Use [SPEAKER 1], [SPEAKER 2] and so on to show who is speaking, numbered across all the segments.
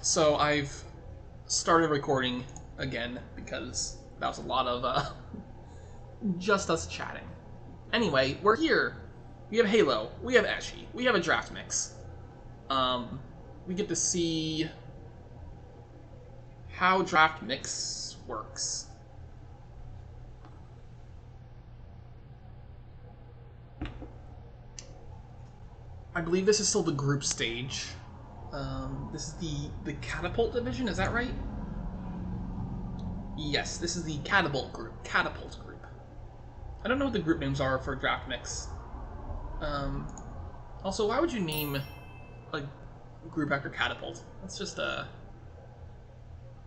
[SPEAKER 1] So I've started recording again because that was a lot of just us chatting. Anyway, we're here. We have Halo. We have Echi. We have a draft mix. We get to see how draft mix works. I believe this is still the group stage. This is the catapult division, is that right? Yes, this is the catapult group. I don't know what the group names are for draft mix. Also, why would you name a group after catapult? That's just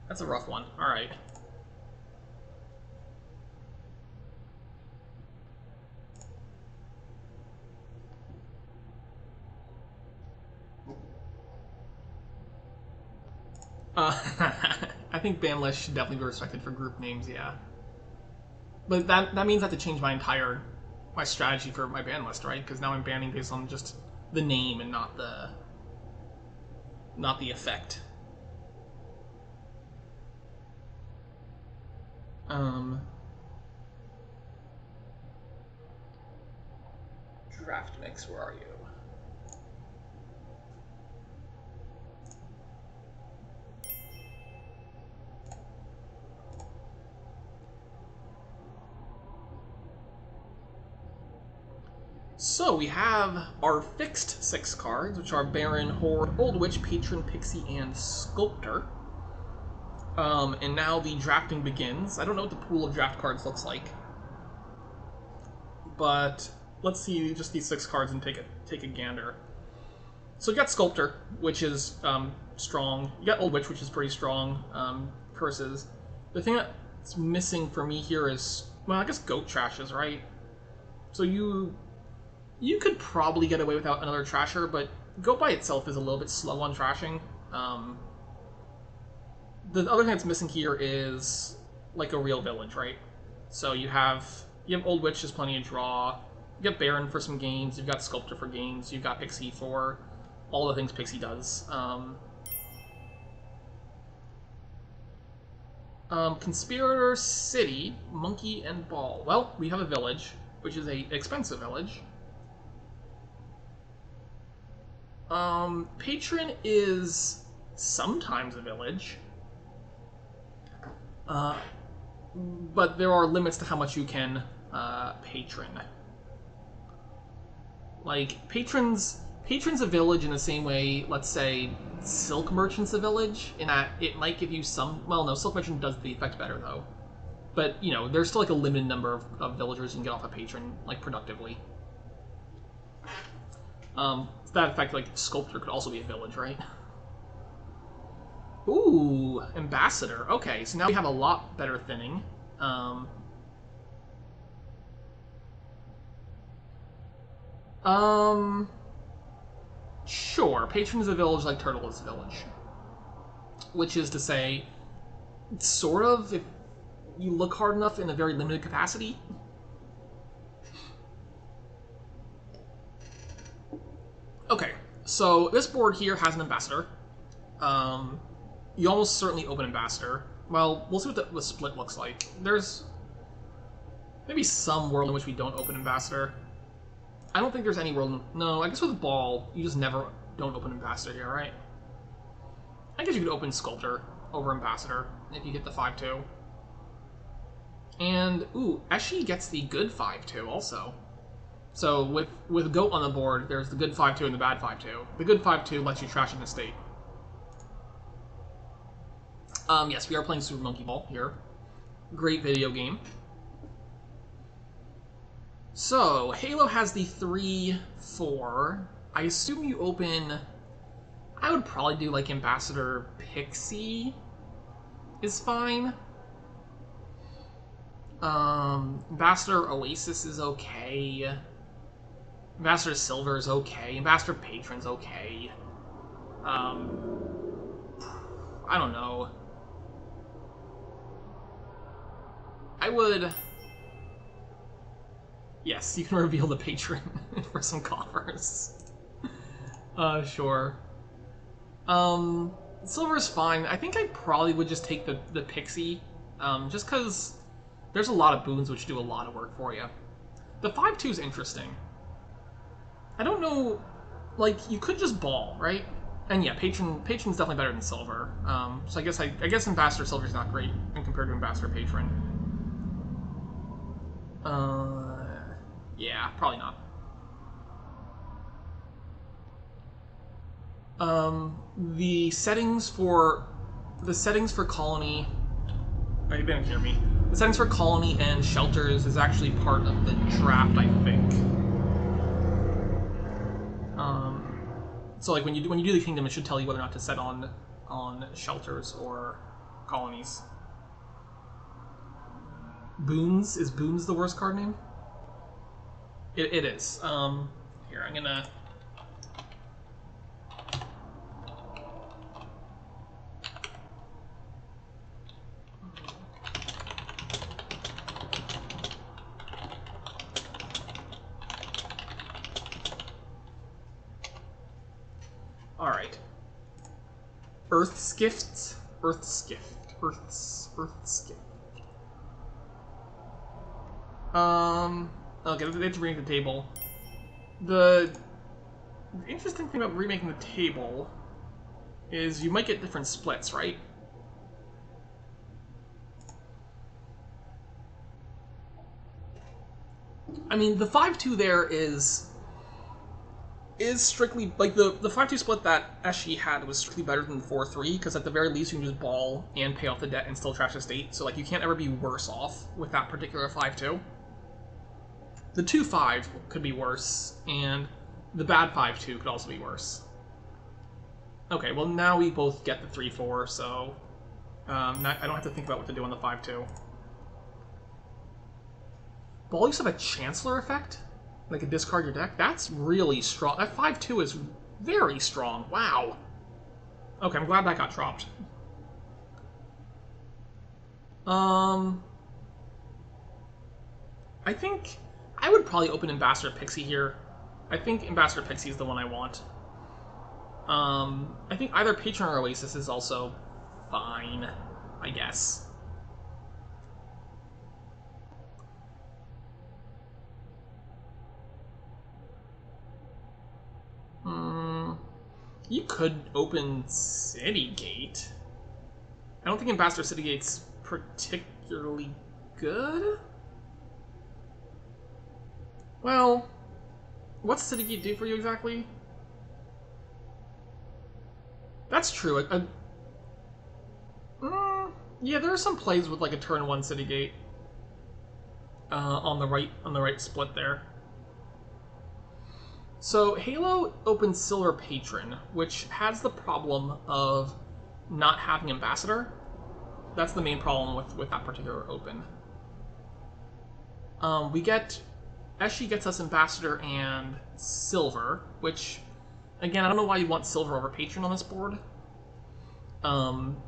[SPEAKER 1] that's a rough one. All right. I think ban lists should definitely be respected for group names, yeah. But that means I have to change my strategy for my ban list, right? Because now I'm banning based on just the name and not the effect. Draft mix, where are you? So we have our fixed 6 cards, which are Baron, Horde, Old Witch, Patron, Pixie, and Sculptor. And now the drafting begins. I don't know what the pool of draft cards looks like, but let's see just these 6 cards and take a gander. So you got Sculptor, which is strong. You got Old Witch, which is pretty strong. Curses. The thing that's missing for me here is, well, I guess Goat Trashes, right? So you could probably get away without another Trasher, but Goat by itself is a little bit slow on trashing. The other thing that's missing here is like a real village, right? So you have Old Witch, there's plenty of draw. You got Baron for some gains. You've got Sculptor for gains. You've got Pixie for all the things Pixie does. Conspirator, City, Monkey, and Ball. Well, we have a village, which is a expensive village. Patron is sometimes a village. But there are limits to how much you can patron. Like, Patron's a village in the same way, let's say, Silk Merchant's a village, in that it might give you some... Well, no, Silk Merchant does the effect better, though. But, you know, there's still, like, a limited number of villagers you can get off a Patron, like, productively. To that effect, like, Sculptor could also be a village, right? Ooh, Ambassador. Okay, so now we have a lot better thinning. Sure. Patron is a village like Turtle is a village. Which is to say, sort of, if you look hard enough in a very limited capacity. Okay, so this board here has an Ambassador. You almost certainly open Ambassador. Well, we'll see what the split looks like. There's maybe some world in which we don't open Ambassador. I don't think there's any world... No, I guess with Ball, you just never don't open Ambassador here, right? I guess you could open Sculptor over Ambassador if you hit the 5-2. And, ooh, Echi gets the good 5-2 also. So with Goat on the board, there's the good 5-2 and the bad 5-2. The good 5-2 lets you trash an estate. Yes, we are playing Super Monkey Ball here. Great video game. So, Halo has the 3-4. I assume you open... I would probably do, like, Ambassador Pixie is fine. Ambassador Oasis is okay. Ambassador Silver is okay. Ambassador Patron's okay. I don't know. I would... Yes, you can reveal the Patron for some coffers. Sure. Silver is fine. I think I probably would just take the Pixie, just because there's a lot of boons which do a lot of work for you. The 5-2 is interesting. I don't know, like, you could just ball, right? And yeah, Patron's definitely better than Silver. So I guess Ambassador Silver is not great when compared to Ambassador Patron. Yeah, probably not. The settings for Colony. Oh, you didn't hear me. The settings for Colony and Shelters is actually part of the draft, I think. So like when you do the Kingdom, it should tell you whether or not to set on Shelters or Colonies. Boons, is Boons the worst card name? It is. Here, I'm gonna. Alright. Earthskift. Okay, they have to remake the table. The interesting thing about remaking the table is you might get different splits, right? I mean, the 5-2 there is strictly, like, the 5-2 split that Eshi had was strictly better than the 4-3, because at the very least you can just ball and pay off the debt and still trash the state, so, like, you can't ever be worse off with that particular 5-2. The 2-5 could be worse, and the bad 5-2 could also be worse. Okay, well now we both get the 3-4, so I don't have to think about what to do on the 5-2. Ball used to have a Chancellor effect? Like a discard your deck? That's really strong. That 5-2 is very strong. Wow. Okay, I'm glad that got dropped. I think I would probably open Ambassador Pixie here. I think Ambassador Pixie is the one I want. I think either Patron or Oasis is also fine, I guess. You could open Citygate. I don't think Ambassador Citygate's particularly good. Well, what's Citygate do for you exactly? That's true. Yeah, there are some plays with like a turn 1 Citygate on the right split there. So Halo opens Silver Patron, which has the problem of not having Ambassador. That's the main problem with that particular open. Eshi gets us Ambassador and Silver, which, again, I don't know why you want Silver over Patron on this board.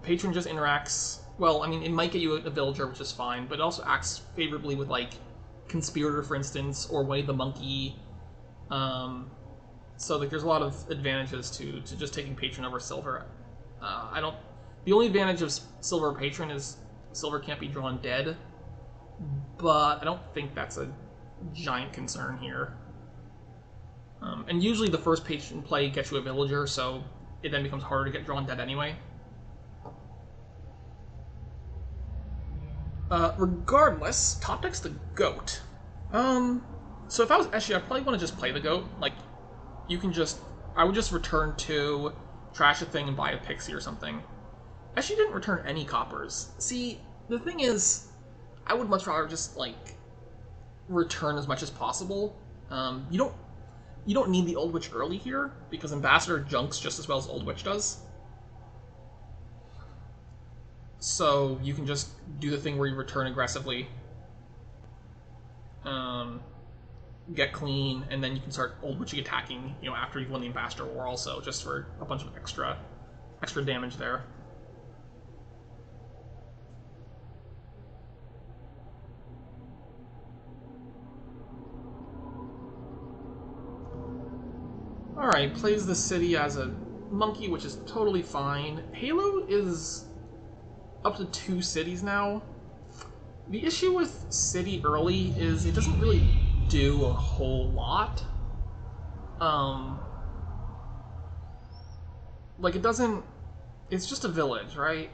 [SPEAKER 1] Patron just interacts, well, I mean, it might get you a Villager, which is fine, but it also acts favorably with, like, Conspirator, for instance, or Way the Monkey. So like, there's a lot of advantages to just taking Patron over Silver. The only advantage of Silver Patron is Silver can't be drawn dead, but I don't think that's a giant concern here. And usually the first Patron play gets you a Villager, so it then becomes harder to get drawn dead anyway. Regardless, top deck's the Goat. So if I was Eshi, I'd probably want to just play the Goat. Like, I would just return 2, trash a thing, and buy a Pixie or something. Eshi didn't return any coppers. See, the thing is, I would much rather just, like, return as much as possible. You don't need the Old Witch early here, because Ambassador junks just as well as Old Witch does. So you can just do the thing where you return aggressively, get clean, and then you can start Old Witching attacking, after you've won the Ambassador War also, just for a bunch of extra damage there. Alright, plays the city as a Monkey, which is totally fine. Halo is up to 2 cities now. The issue with City early is it doesn't really do a whole lot. Like, it doesn't... It's just a village, right?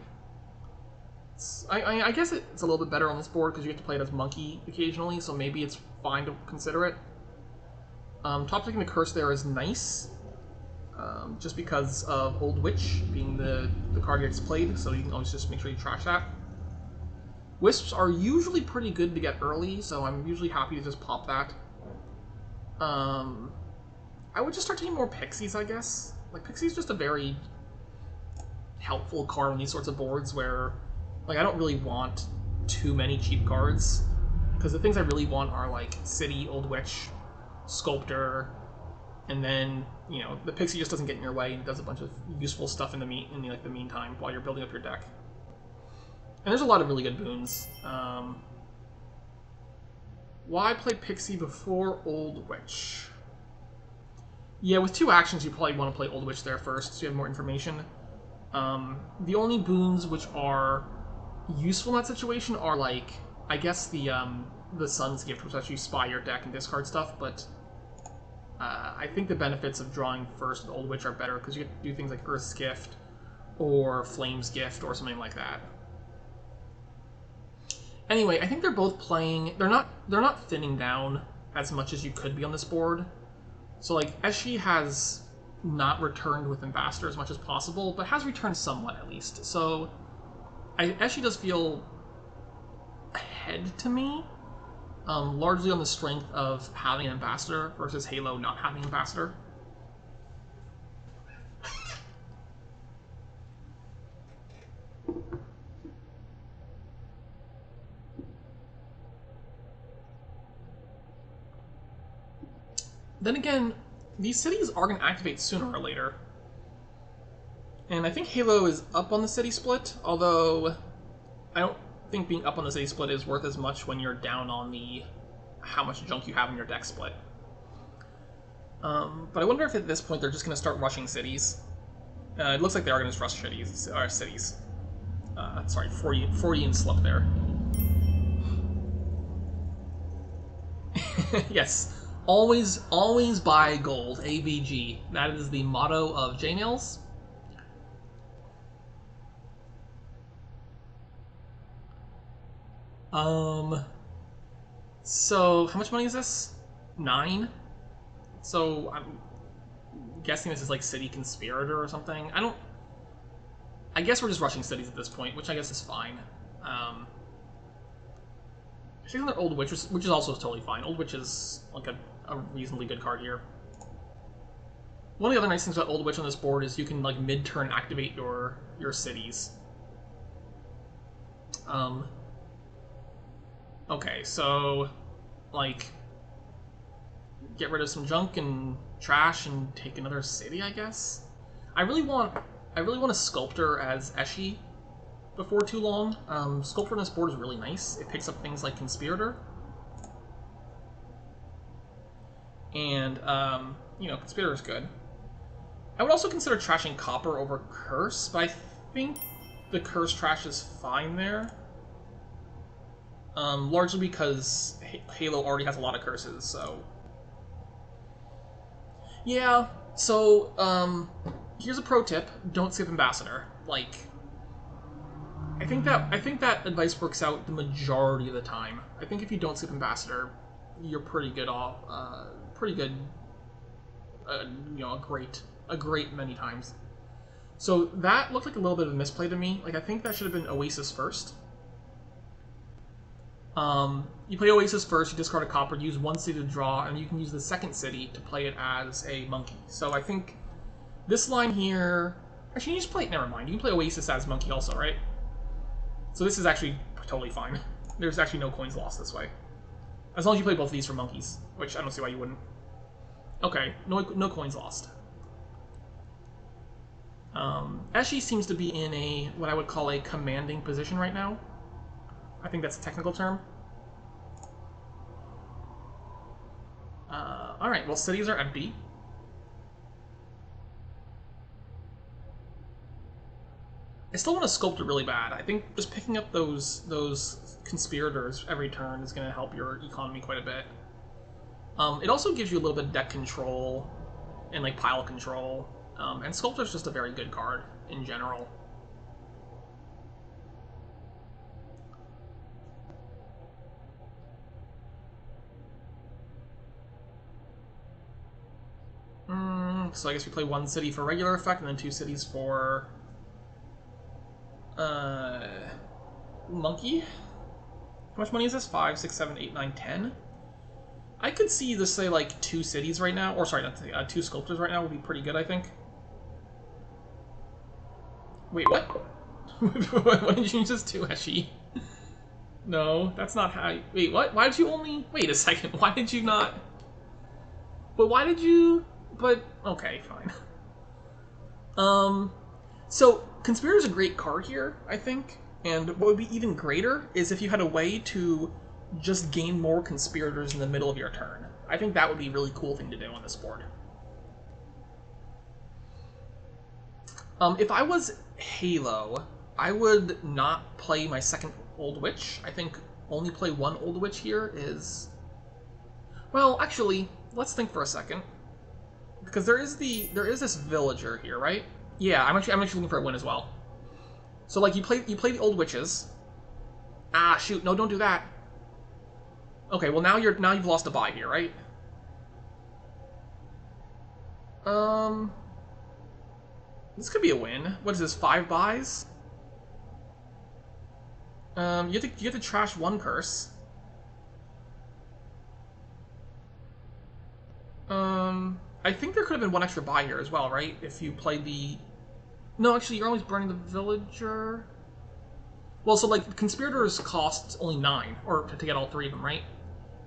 [SPEAKER 1] I guess it's a little bit better on this board because you get to play it as Monkey occasionally, so maybe it's fine to consider it. Top taking the curse there is nice, just because of Old Witch being the card that gets played, so you can always just make sure you trash that. Wisps are usually pretty good to get early, so I'm usually happy to just pop that. I would just start taking more Pixies, I guess. Like, Pixie's just a very helpful card on these sorts of boards where, like, I don't really want too many cheap cards, because the things I really want are, like, City, Old Witch, Sculptor, and then, you know, the Pixie just doesn't get in your way and does a bunch of useful stuff in the meantime while you're building up your deck. And there's a lot of really good boons. Why play Pixie before Old Witch? Yeah, with 2 actions, you probably want to play Old Witch there first, so you have more information. The only boons which are useful in that situation are, like, I guess the Sun's Gift, which lets you spy your deck and discard stuff, but I think the benefits of drawing first with Old Witch are better, because you get to do things like Earth's Gift, or Flame's Gift, or something like that. Anyway, I think they're both playing... They're not thinning down as much as you could be on this board. So, like, Eshi has not returned with Ambassador as much as possible, but has returned somewhat, at least. So, Eshi does feel ahead to me, largely on the strength of having an Ambassador versus Halo not having an Ambassador. Then again, these cities are going to activate sooner or later. And I think Halo is up on the city split, although I don't think being up on the city split is worth as much when you're down on the how much junk you have in your deck split. But I wonder if at this point they're just going to start rushing cities. It looks like they are going to rush cities. Sorry, 40 and slip there. Yes. Always buy gold, AVG. That is the motto of J-Nails. So how much money is this? 9? So I'm guessing this is like City Conspirator or something. I guess we're just rushing cities at this point, which I guess is fine. I think another Old Witch, which is also totally fine. Old Witch is like a reasonably good card here. One of the other nice things about Old Witch on this board is you can like mid-turn activate your cities. Okay, so like get rid of some junk and trash and take another city, I guess. I really want a Sculptor as Eshi before too long. Sculptor on this board is really nice. It picks up things like Conspirator. And, you know, Conspirator is good. I would also consider trashing Copper over Curse, but I think the Curse trash is fine there. Largely because Halo already has a lot of curses, so... Yeah, so, here's a pro tip. Don't skip Ambassador. Like, I think that advice works out the majority of the time. I think if you don't skip Ambassador, you're pretty good off, you know, a great many times. So that looked like a little bit of a misplay to me. Like, I think that should have been Oasis first. You play Oasis first, you discard a Copper, use 1 city to draw, and you can use the second city to play it as a Monkey. So I think this line here... Actually, you just play it... Never mind. You can play Oasis as Monkey also, right? So this is actually totally fine. There's actually no coins lost this way. As long as you play both of these for Monkeys, which I don't see why you wouldn't. Okay, no coins lost. Eshi seems to be in a, what I would call a commanding position right now. I think that's a technical term. Alright, well, cities are empty. I still want to sculpt it really bad. I think just picking up those conspirators every turn is going to help your economy quite a bit. It also gives you a little bit of deck control and like pile control. And Sculptor's just a very good card in general. So I guess we play 1 city for regular effect and then 2 cities for monkey. How much money is this? 5, 6, 7, 8, 9, 10. I could see this say like 2 cities right now, or sorry, not 2 sculptors right now would be pretty good, I think. Wait, what? Why did you just do, Eshi? No, that's not how you... Wait, what? Why did you only... Wait a second, why did you not... But why did you... But, okay, fine. So, Conspirator's a great card here, I think. And what would be even greater is if you had a way to just gain more Conspirators in the middle of your turn. I think that would be a really cool thing to do on this board. If I was Halo, I would not play my second Old Witch. I think only play 1 Old Witch here is... Well, actually, let's think for a second. Because there is this villager here, right? Yeah, I'm actually looking for a win as well. So like you play the Old Witches. Ah, shoot! No, don't do that. Okay, well now you've lost a buy here, right? This could be a win. What is this? 5 buys? You have to trash 1 curse. I think there could have been 1 extra buy here as well, right? If you played the... No, actually, you're always burning the villager. Well, so like conspirators cost only 9, or to get all 3 of them, right?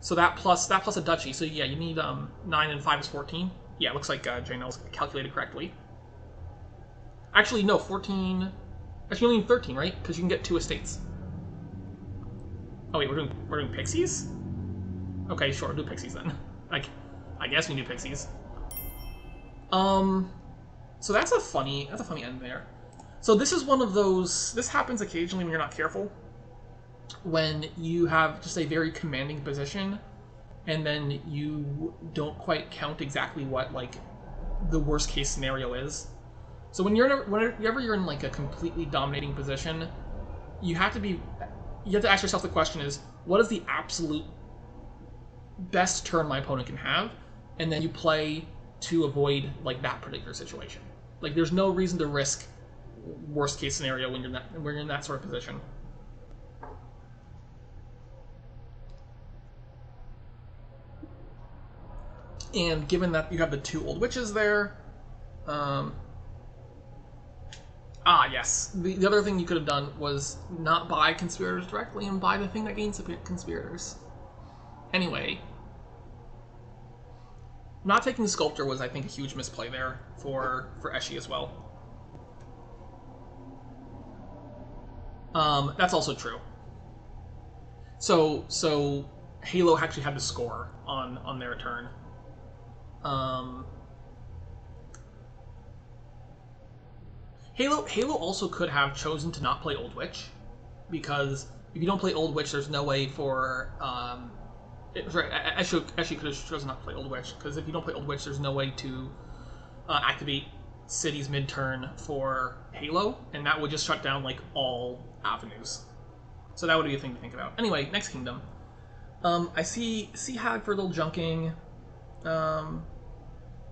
[SPEAKER 1] So that plus a duchy. So yeah, you need 9 and 5 is 14. Yeah, it looks like Janelle's calculated correctly. Actually, no, 14. Actually, you only need 13, right? Because you can get 2 estates. Oh wait, we're doing pixies? Okay, sure, do pixies then. I guess we do pixies. So that's a funny end there. So this is one of those... This happens occasionally when you're not careful. When you have just a very commanding position, and then you don't quite count exactly what, like, the worst case scenario is. So whenever you're in, like, a completely dominating position, you have to ask yourself the question is, what is the absolute best turn my opponent can have? And then you play to avoid, like, that particular situation. Like, there's no reason to risk worst case scenario when you're in that sort of position. And given that you have the 2 Old Witches there, yes. The other thing you could have done was not buy Conspirators directly and buy the thing that gains Conspirators. Anyway, not taking Sculptor was, I think, a huge misplay there for Eshi as well. That's also true. So Halo actually had to score on their turn. Halo also could have chosen to not play Old Witch, because if you don't play Old Witch, there's no way for Eshi could have chosen not to play Old Witch, because if you don't play Old Witch, there's no way to activate cities mid-turn for Halo, and that would just shut down like all avenues. So that would be a thing to think about. Anyway, next kingdom. I see Hag for a little junking.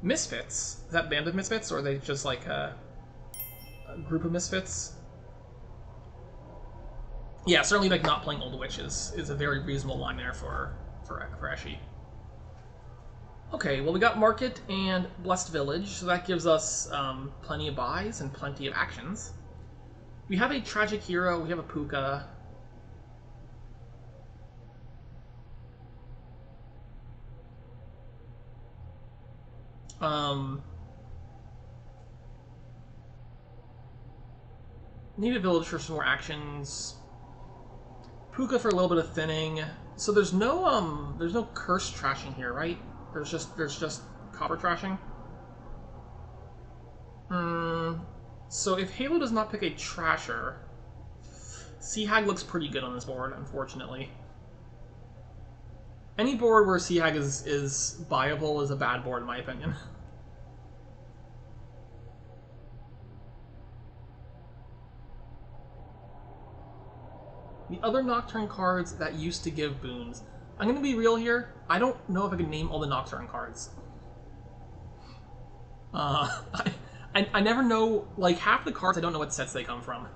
[SPEAKER 1] Misfits. Is that Band of Misfits, or are they just like a group of misfits? Yeah, certainly like not playing Old Witch is a very reasonable line there for Eshi. Okay, well we got Market and Blessed Village, so that gives us plenty of buys and plenty of actions. We have a Tragic Hero, we have a Puka. Need a village for some more actions. Puka for a little bit of thinning. So there's no curse trashing here, right? There's just copper trashing. So if Halo does not pick a Trasher, Sea Hag looks pretty good on this board, unfortunately. Any board where Sea Hag is buyable is a bad board, in my opinion. The other Nocturne cards that used to give boons. I'm going to be real here. I don't know if I can name all the Nocturne cards. I never know, like, half the cards I don't know what sets they come from.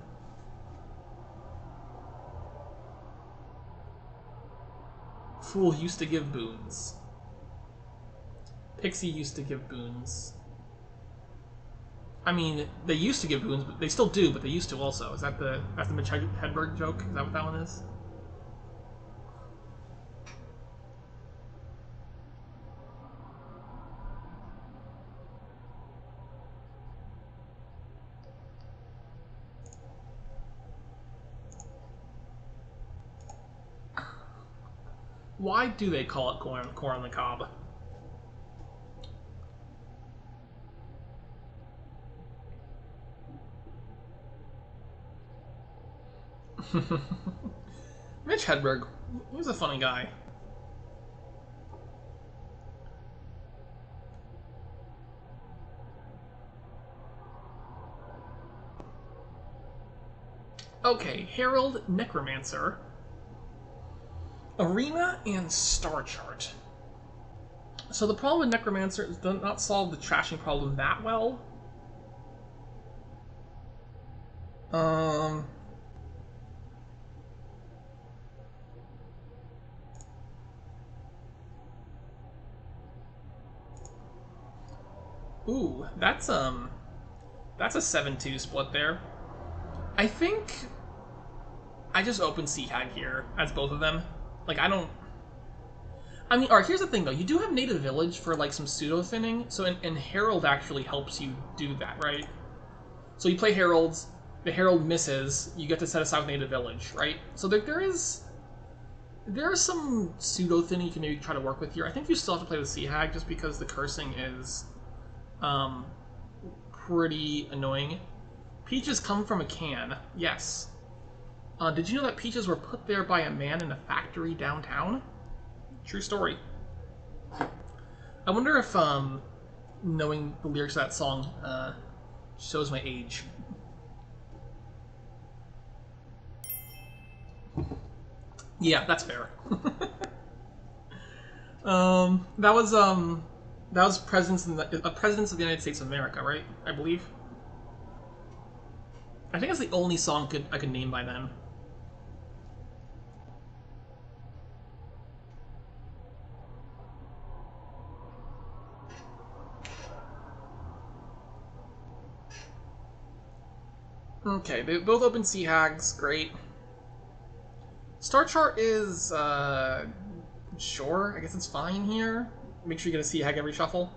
[SPEAKER 1] Fool used to give boons. Pixie used to give boons. I mean, they used to give boons, but they still do, but they used to also. Is that that's the Mitch Hedberg joke? Is that what that one is? Why do they call it corn on the cob? Mitch Hedberg, he was a funny guy. Okay, Herald Necromancer, Arena, and Star Chart. So the problem with Necromancer is does not solve the trashing problem that well. Ooh, that's a 7-2 split there. I think I just open Sea Hag here as both of them. Like, I mean, alright, here's the thing though. You do have Native Village for like some pseudo thinning, so and Herald actually helps you do that, right? So you play Heralds, the Herald misses, you get to set aside with Native Village, right? So there is some pseudo thinning you can maybe try to work with here. I think you still have to play with Sea Hag just because the cursing is pretty annoying. Peaches come from a can, yes. Did you know that peaches were put there by a man in a factory downtown? True story. I wonder if knowing the lyrics of that song shows my age. Yeah, that's fair. That was Presidents of the United States of America, right? I believe. I think that's the only song I could name by them. Okay, they both open Sea Hags, great. Star Chart is, sure, I guess it's fine here. Make sure you get a Sea Hag every shuffle.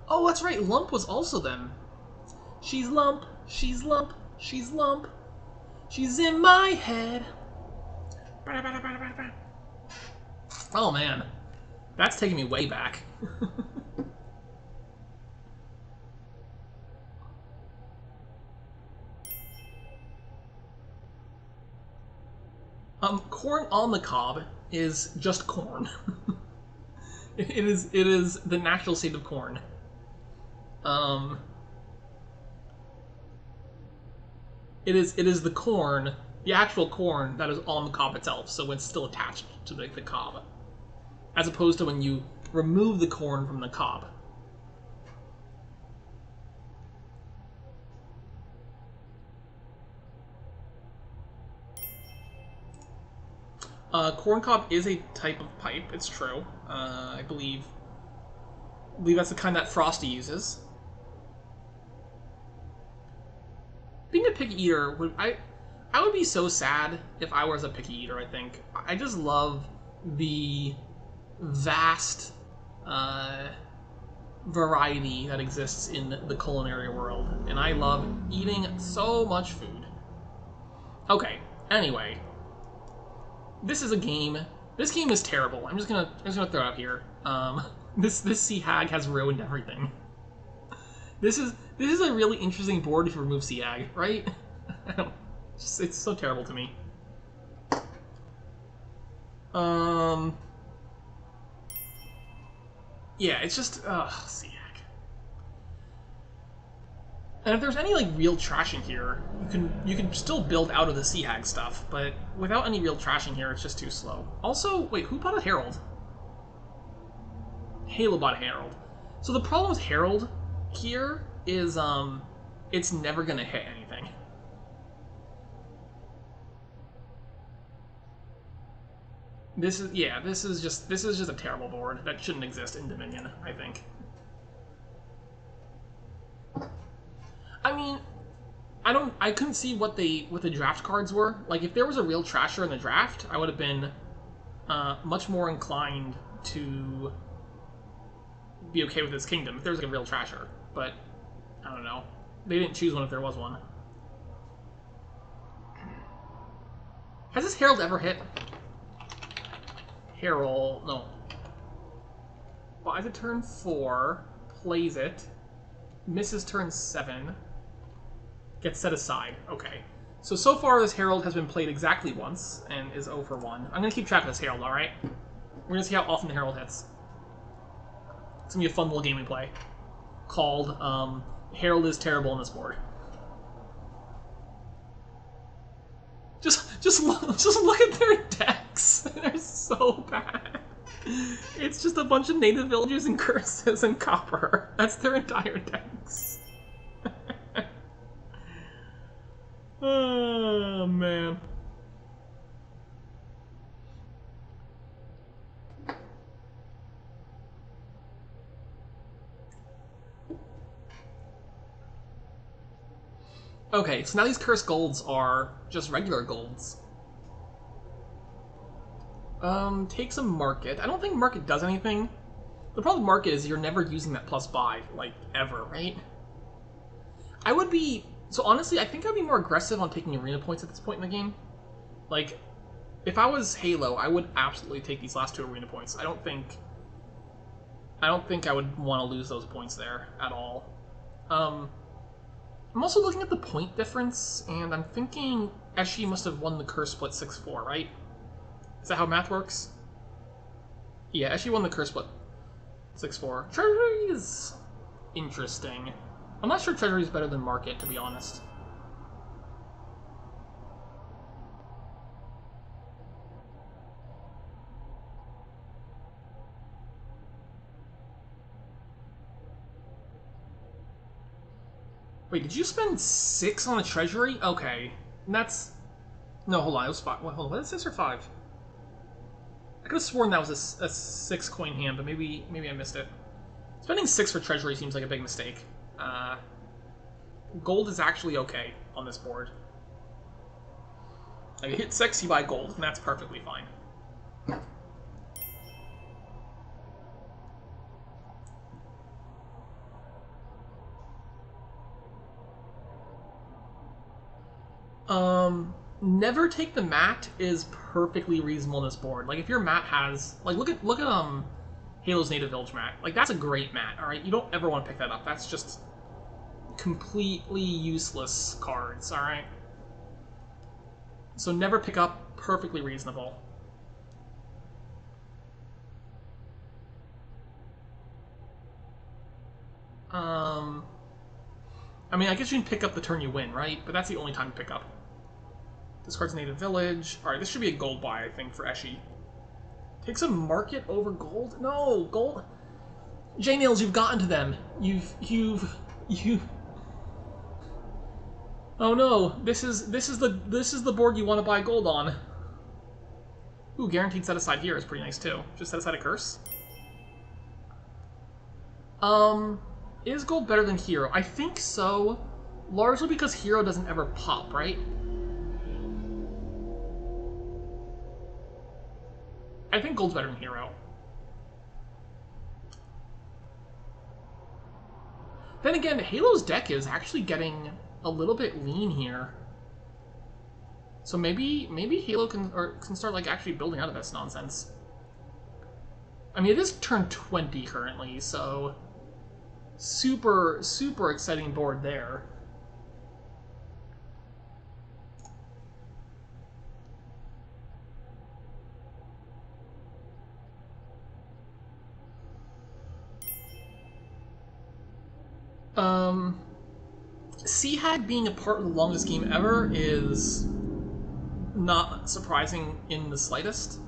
[SPEAKER 1] Oh, that's right, Lump was also them. She's Lump, she's Lump, she's Lump. She's in my head. Oh man, that's taking me way back. Corn on the cob is just corn. it is the natural state of corn. It is the corn, the actual corn that is on the cob itself, so it's still attached to the cob, as opposed to when you remove the corn from the cob. Corn cob is a type of pipe, it's true. I believe that's the kind that Frosty uses. Being a picky eater, I would be so sad if I was a picky eater, I think. I just love the vast variety that exists in the culinary world, and I love eating so much food. Okay, anyway. This is a game. This game is terrible. I'm just gonna throw it out here. This Sea Hag has ruined everything. This is a really interesting board if you remove Seag, right? It's so terrible to me. Yeah, it's just Seag. And if there's any like real trashing here, you can still build out of the Seag stuff, but without any real trashing here, it's just too slow. Also, wait, who bought a Herald? Halo bought a Herald. So the problem with Herald here is it's never gonna hit anything. This is just a terrible board that shouldn't exist in Dominion, I think. I mean, I couldn't see what the draft cards were. Like, if there was a real trasher in the draft, I would have been much more inclined to be okay with this kingdom if there was like a real trasher. But I don't know. They didn't choose one if there was one. Has this Herald ever hit? Herald, no. Buys it turn 4, plays it, misses turn 7, gets set aside. Okay. So far this Herald has been played exactly once and is 0 for 1. I'm going to keep track of this Herald, alright? We're going to see how often the Herald hits. It's going to be a fun little game we play called Herald is Terrible on this board. Just look at their decks. They're so bad. It's just a bunch of native villagers and curses and copper. That's their entire decks. Oh man. Okay, so now these cursed golds are just regular golds. Take some market. I don't think market does anything. The problem with market is you're never using that plus buy, like, ever, right? I would be... So honestly, I think I'd be more aggressive on taking arena points at this point in the game. Like, if I was Halo, I would absolutely take these last 2 arena points. I don't think I would want to lose those points there at all. I'm also looking at the point difference, and I'm thinking Echi must have won the curse split 6-4, right? Is that how math works? Yeah, Echi won the curse split 6-4. Treasury is interesting. I'm not sure Treasury is better than Market, to be honest. Wait, did you spend 6 on a Treasury? Okay. And that's... No, hold on, it was 5. Wait, hold on, was it 6 or 5? I could have sworn that was a 6 coin hand, but maybe I missed it. Spending 6 for Treasury seems like a big mistake. Gold is actually okay on this board. Like, you hit 6, you buy gold, and that's perfectly fine. Never take the mat is perfectly reasonable on this board. Like, if your mat has... Like, look at Halo's Native Village mat. Like, that's a great mat, alright? You don't ever want to pick that up. That's just completely useless cards, alright? So never pick up, perfectly reasonable. I mean, I guess you can pick up the turn you win, right? But that's the only time to pick up. This card's Native Village. Alright, this should be a gold buy, I think, for Echi. Take some market over gold? No, gold... J-Nails, you've gotten to them. You've... Oh no, this is the board you want to buy gold on. Ooh, guaranteed set aside here is pretty nice too. Just set aside a curse. Is gold better than hero? I think so, largely because hero doesn't ever pop, right? I think gold's better than hero. Then again, Halo's deck is actually getting a little bit lean here. So maybe Halo can start like actually building out of this nonsense. I mean, it is turn 20 currently, so Super, super exciting board there. Seahag being a part of the longest game ever is not surprising in the slightest.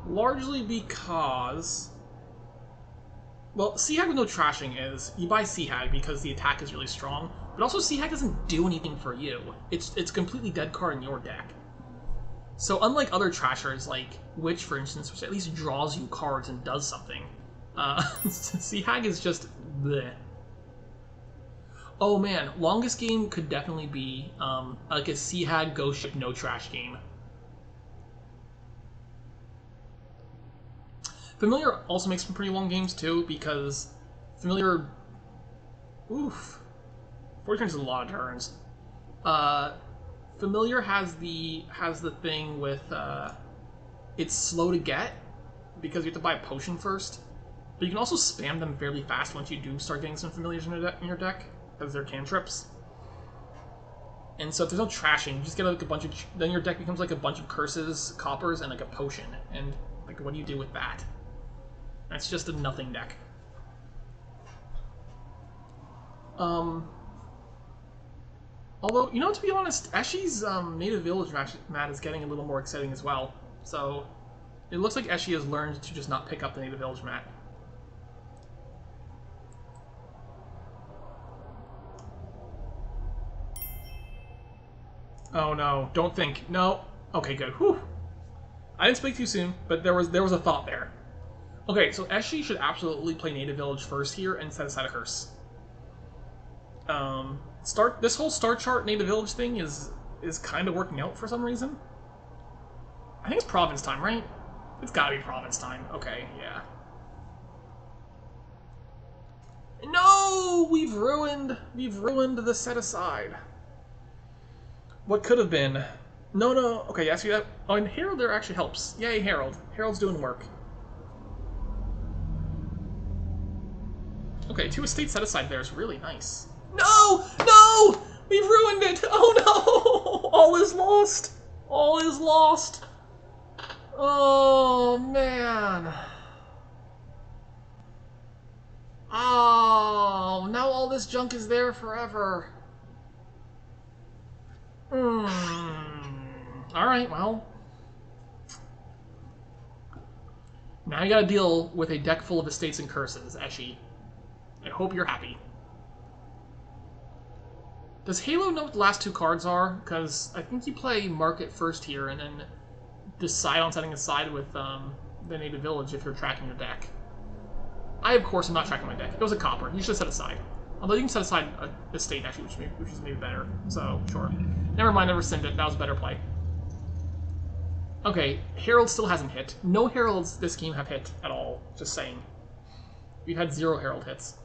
[SPEAKER 1] Largely because, well, Seahag with no trashing is, you buy Seahag because the attack is really strong, but also Seahag doesn't do anything for you. It's a completely dead card in your deck. So unlike other trashers, like Witch, for instance, which at least draws you cards and does something, Seahag is just bleh. Oh man, longest game could definitely be like a Seahag Ghost Ship no trash game. Familiar also makes some pretty long games too, because Familiar, oof, 40 turns is a lot of turns. Familiar has the thing with it's slow to get because you have to buy a potion first, but you can also spam them fairly fast once you do start getting some Familiars in your deck because they're cantrips. And so if there's no trashing, you just get like a bunch of, then your deck becomes like a bunch of curses, coppers, and like a potion. And like, what do you do with that? That's just a nothing deck. Although, you know, to be honest, Eshi's Native Village mat is getting a little more exciting as well. So it looks like Echi has learned to just not pick up the Native Village mat. Oh no, don't think. No. Okay, good. Whew. I didn't speak too soon, but there was a thought there. Okay, so Eshi should absolutely play Native Village first here and set aside a curse. This whole star chart Native Village thing is kind of working out for some reason. I think it's province time, right? It's gotta be province time. Okay, yeah. No, we've ruined the set aside. What could have been? No. Okay, yeah, see that? Oh, and Herald there actually helps. Yay, Herald. Herald's doing work. Okay, 2 estates set aside there is really nice. No! No! We've ruined it! Oh no! All is lost! All is lost! Oh, man. Oh, now all this junk is there forever. Alright, well. Now you gotta deal with a deck full of estates and curses, Eshi. I hope you're happy. Does Halo know what the last 2 cards are? Because I think you play Market first here and then decide on setting aside with the Native Village if you're tracking your deck. I, of course, am not tracking my deck. It was a copper. You should set aside. Although you can set aside a estate, actually, which is maybe better. So, sure. Never mind, I rescind it. That was a better play. Okay, Herald still hasn't hit. No Heralds this game have hit at all. Just saying. We've had 0 Herald hits.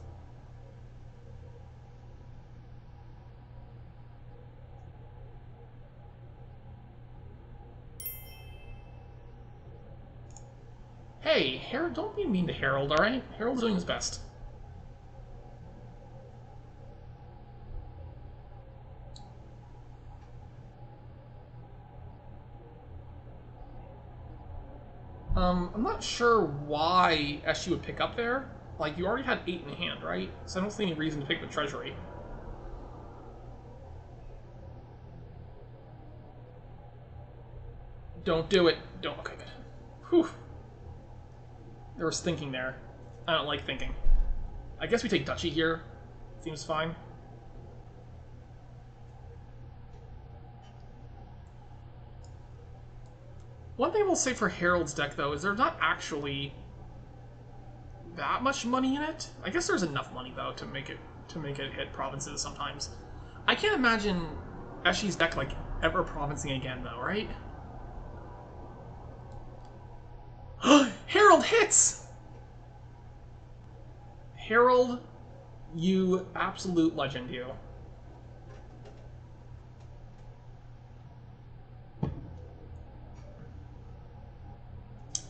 [SPEAKER 1] Hey, Herald, don't be mean to Herald, alright? Herald's doing his best. I'm not sure why Eshi would pick up there. Like, you already had 8 in hand, right? So I don't see any reason to pick the treasury. Don't do it. Don't. Okay, good. Whew. There was thinking there. I don't like thinking. I guess we take Duchy here. Seems fine. One thing I will say for Herald's deck, though, is there's not actually that much money in it. I guess there's enough money, though, to make it hit provinces sometimes. I can't imagine Eshi's deck, like, ever provincing again, though, right? Herald hits! Herald, you absolute legend, you.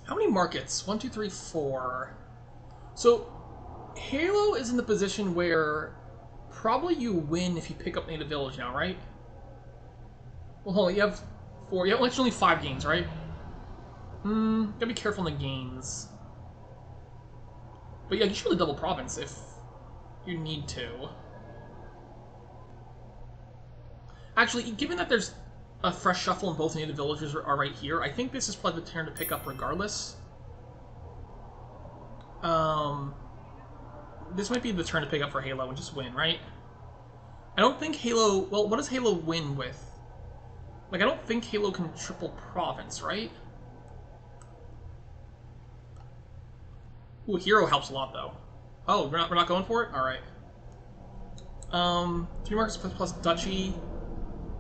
[SPEAKER 1] How many markets? 1, 2, 3, 4. So, Halo is in the position where probably you win if you pick up Native Village now, right? Well, hold on, you have 4. You have only 5 games, right? Gotta be careful in the games. But yeah, you should really double province if you need to. Actually, given that there's a fresh shuffle and both native villagers are right here, I think this is probably the turn to pick up regardless. This might be the turn to pick up for Halo and just win, right? I don't think Halo... Well, what does Halo win with? Like, I don't think Halo can triple province, right? Ooh, Hero helps a lot, though. Oh, we're not going for it? Alright. 3 markets plus Duchy.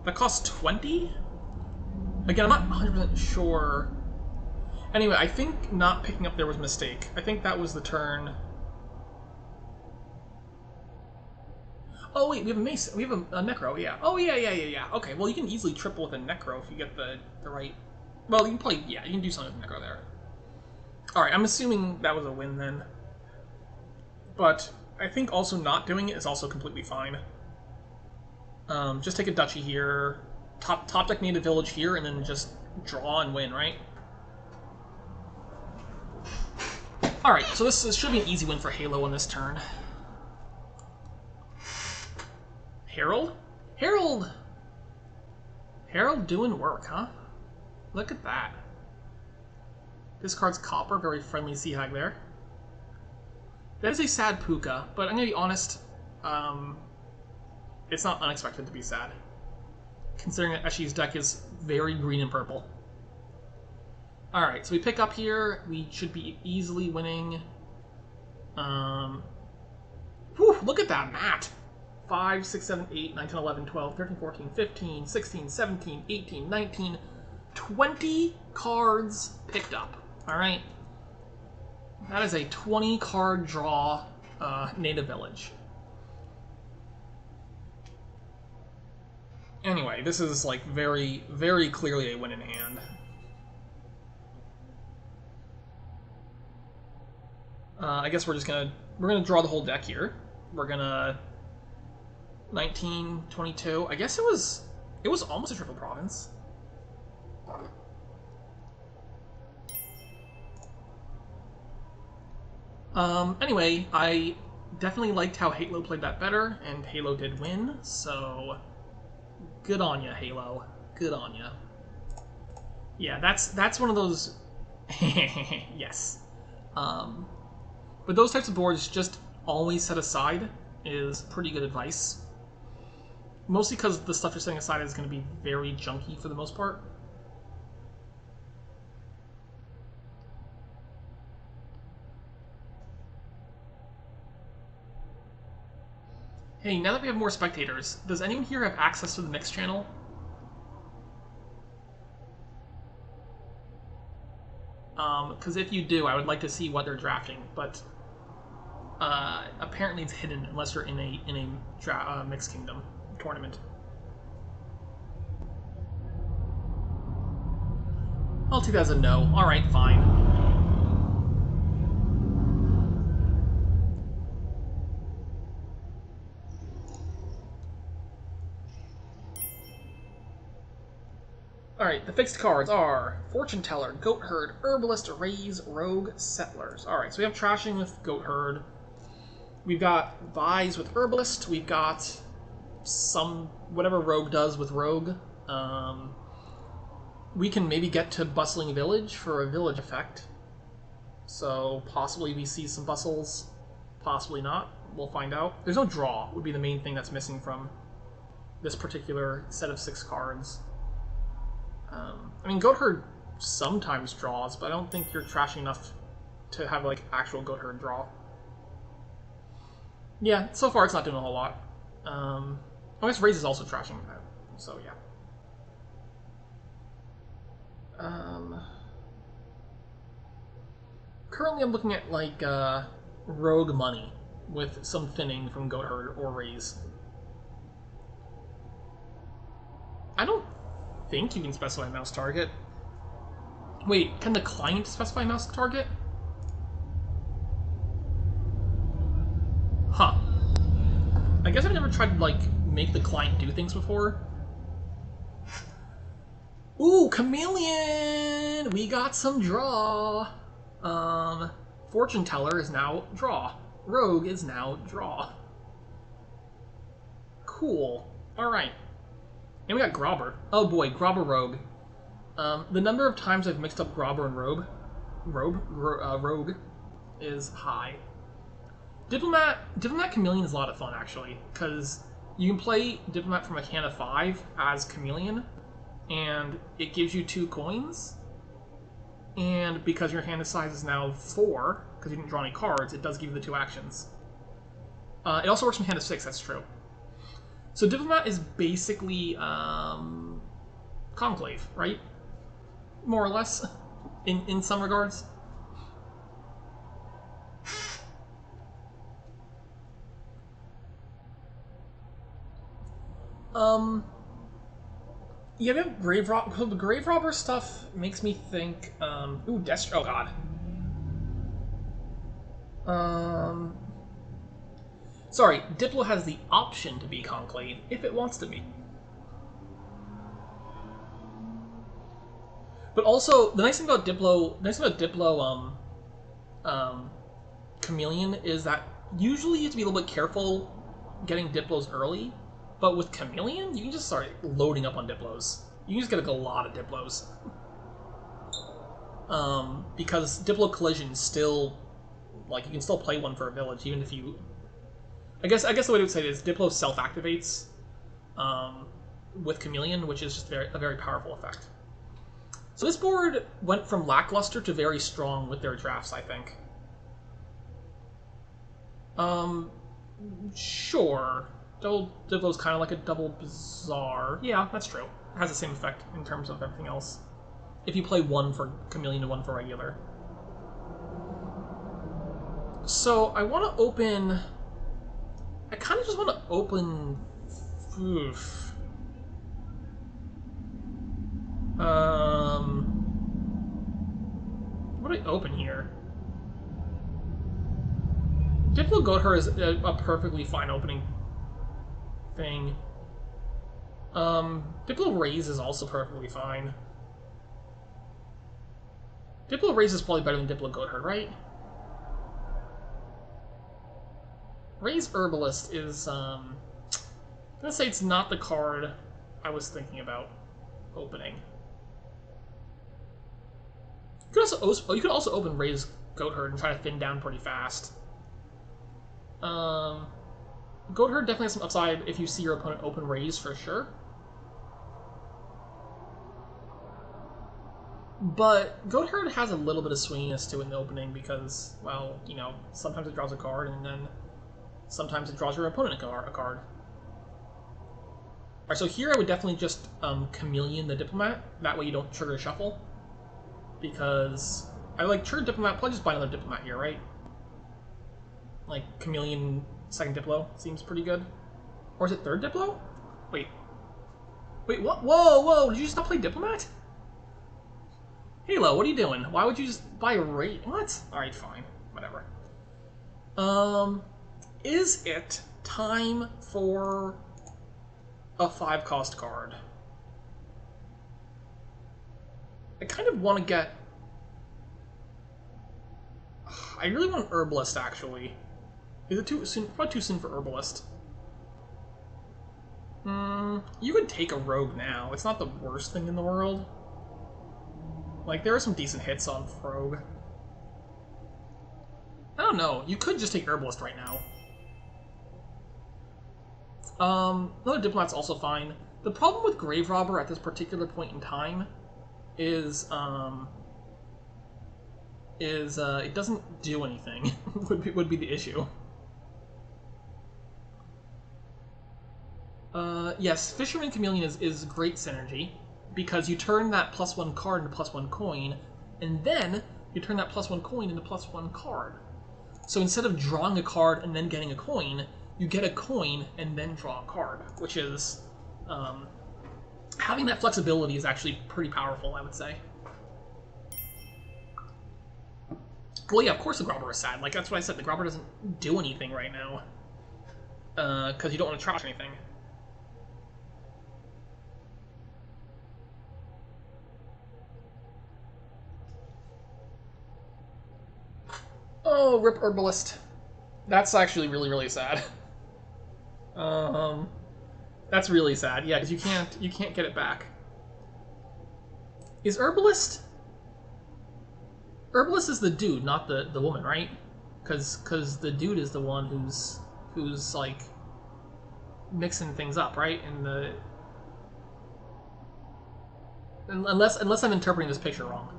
[SPEAKER 1] That costs 20? Again, I'm not 100% sure. Anyway, I think not picking up there was a mistake. I think that was the turn. Oh wait, we have a Mace. We have a Necro, yeah. Oh yeah. Okay, well you can easily triple with a Necro if you get the right... Well, you can probably... Yeah, you can do something with Necro there. Alright, I'm assuming that was a win then. But I think also not doing it is also completely fine. Just take a Duchy here, top deck native village here, and then just draw and win, right? Alright, so this should be an easy win for Halo on this turn. Herald? Herald doing work, huh? Look at that. This card's copper, very friendly Sea Hag there. That is a sad Puka, but I'm gonna be honest, it's not unexpected to be sad, considering that Eshi's deck is very green and purple. Alright, so we pick up here, we should be easily winning. Whew, look at that mat! 5, 6, 7, 8, 9, 10, 11, 12, 13, 14, 15, 16, 17, 18, 19, 20 cards picked up. Alright? That is a 20 card draw native village. Anyway, this is like very, very clearly a win in hand. I guess we're gonna draw the whole deck here. We're gonna 19, 22. I guess it was almost a triple province. Anyway, I definitely liked how Halo played that better, and Halo did win, so good on ya, Halo. Good on ya. Yeah, that's one of those... yes. But those types of boards just always set aside is pretty good advice. Mostly because the stuff you're setting aside is going to be very junky for the most part. Hey, now that we have more spectators, does anyone here have access to the mix channel? Because if you do, I would like to see what they're drafting, but apparently it's hidden unless you're in a Mixed Kingdom tournament. I'll take that as a no. Alright, fine. Alright, the fixed cards are Fortune Teller, Goat Herd, Herbalist, Raise, Rogue, Settlers. Alright, so we have Trashing with Goat Herd. We've got Vise with Herbalist. We've got whatever Rogue does with Rogue. We can maybe get to Bustling Village for a village effect. So possibly we see some bustles, possibly not. We'll find out. There's no draw, would be the main thing that's missing from this particular set of 6 cards. I mean, Goat Herd sometimes draws, but I don't think you're trashing enough to have, like, actual Goat Herd draw. Yeah, so far it's not doing a whole lot. I guess Raise is also trashing that, so yeah. Currently I'm looking at, like, Rogue Money with some thinning from Goat Herd or Raise. I don't think you can specify mouse target. Wait, can the client specify mouse target? Huh. I guess I've never tried to, like, make the client do things before. Ooh, Chameleon! We got some draw. Fortune Teller is now draw. Rogue is now draw. Cool. Alright. And we got Grobber. Oh boy, Grobber Rogue. The number of times I've mixed up Grobber and Rogue is high. Diplomat Chameleon is a lot of fun, actually, because you can play Diplomat from a hand of 5 as Chameleon, and it gives you 2 coins, and because your hand size is now 4, because you didn't draw any cards, it does give you the 2 actions. It also works from hand of 6, that's true. So Diplomat is basically Conclave, right? More or less, in some regards. Yeah, we have Grave Robber. The Grave Robber stuff makes me think, ooh, Destro, oh god. Sorry, Diplo has the option to be Conclave, if it wants to be. But also, the nice thing about Diplo, Chameleon is that usually you have to be a little bit careful getting Diplos early, but with Chameleon, you can just start loading up on Diplos. You can just get a lot of Diplos. Because Diplo Collision still, like, you can still play one for a village, even if you... I guess the way to would say it is Diplo self-activates with Chameleon, which is just a very powerful effect. So this board went from lackluster to very strong with their drafts, I think. Sure. Double Diplo's kind of like a double Bazaar. Yeah, that's true. It has the same effect in terms of everything else. If you play one for Chameleon and one for regular. So I want to open... I kind of just want to open... Oof. What do I open here? Diplo Goather is a perfectly fine opening thing. Diplo Raise is also perfectly fine. Diplo Raise is probably better than Diplo Goather, right? Raise Herbalist is, I'm gonna say it's not the card I was thinking about opening. You could also open Raise Goatherd and try to thin down pretty fast. Goatherd definitely has some upside if you see your opponent open Raise, for sure. But Goatherd has a little bit of swinginess to it in the opening because, well, you know, sometimes it draws a card and then sometimes it draws your opponent a card. Alright, so here I would definitely just Chameleon the Diplomat. That way you don't trigger a shuffle. Because I like trigger Diplomat, probably just buy another Diplomat here, right? Like Chameleon second Diplo seems pretty good. Or is it third Diplo? Wait, what? Whoa, did you just not play Diplomat? Halo, what are you doing? Why would you just buy a rate? What? Alright, fine. Whatever. Is it time for a 5-cost card? I kind of want to get... I really want an Herbalist, actually. Is it too soon? Probably too soon for Herbalist. You could take a Rogue now. It's not the worst thing in the world. Like, there are some decent hits on Rogue. I don't know. You could just take Herbalist right now. Another Diplomat's also fine. The problem with Grave Robber at this particular point in time is it doesn't do anything. would be the issue. Yes, Fisherman Chameleon is great synergy, because you turn that +1 card into +1 coin, and then you turn that +1 coin into +1 card. So instead of drawing a card and then getting a coin, you get a coin and then draw a card, which is... having that flexibility is actually pretty powerful, I would say. Well, yeah, of course the Grobber is sad. Like, that's what I said. The Grobber doesn't do anything right now. because you don't want to trash anything. Oh, rip Herbalist. That's actually really, really sad. That's really sad. Yeah, because you can't get it back. Is Herbalist? Herbalist is the dude, not the woman, right? Because the dude is the one who's like mixing things up, right? Unless I'm interpreting this picture wrong.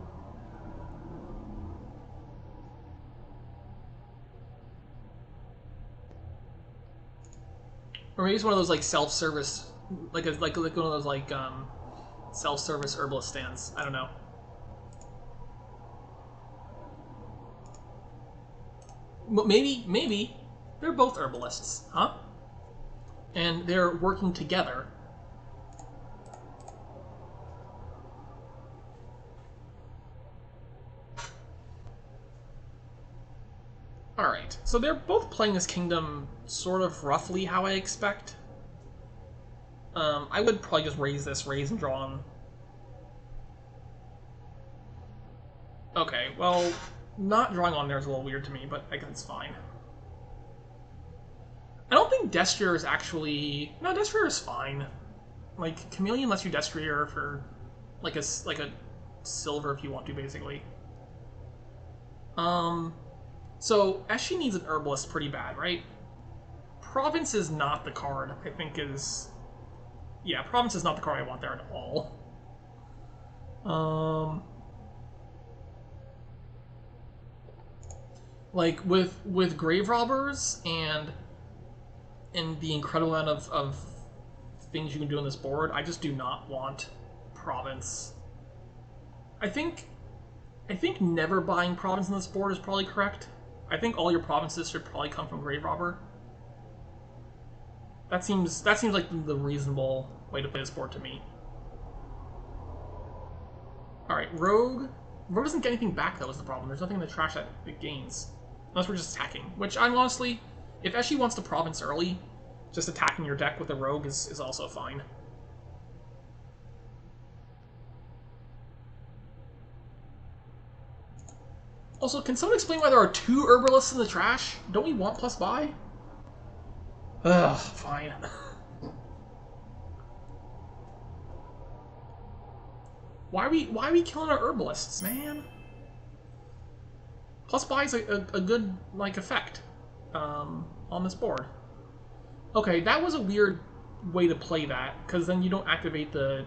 [SPEAKER 1] Or maybe it's one of those like self-service, like one of those like self-service herbalist stands. I don't know. Maybe they're both herbalists, huh? And they're working together. Alright, so they're both playing this kingdom sort of roughly how I expect. I would probably just raise and draw on. Okay, well, not drawing on there is a little weird to me, but I guess it's fine. I don't think Destrier is actually... No, Destrier is fine. Like, Chameleon lets you Destrier for like a silver if you want to, basically. So, Eshi needs an Herbalist pretty bad, right? Province is not the card, I think is... Yeah, Province is not the card I want there at all. Like, with Grave Robbers and the incredible amount of things you can do on this board, I just do not want Province. I think never buying Province on this board is probably correct. I think all your provinces should probably come from Grave Robber. That seems like the reasonable way to play this board to me. Alright, Rogue. Rogue doesn't get anything back, though, is the problem. There's nothing in the trash that it gains. Unless we're just attacking. Which, I'm honestly, if Eshi wants to Province early, just attacking your deck with a Rogue is also fine. Also, can someone explain why there are 2 Herbalists in the trash? Don't we want plus buy? Ugh, fine. Why are we killing our Herbalists, man? Plus buy is a good, like, effect on this board. Okay, that was a weird way to play that, because then you don't activate the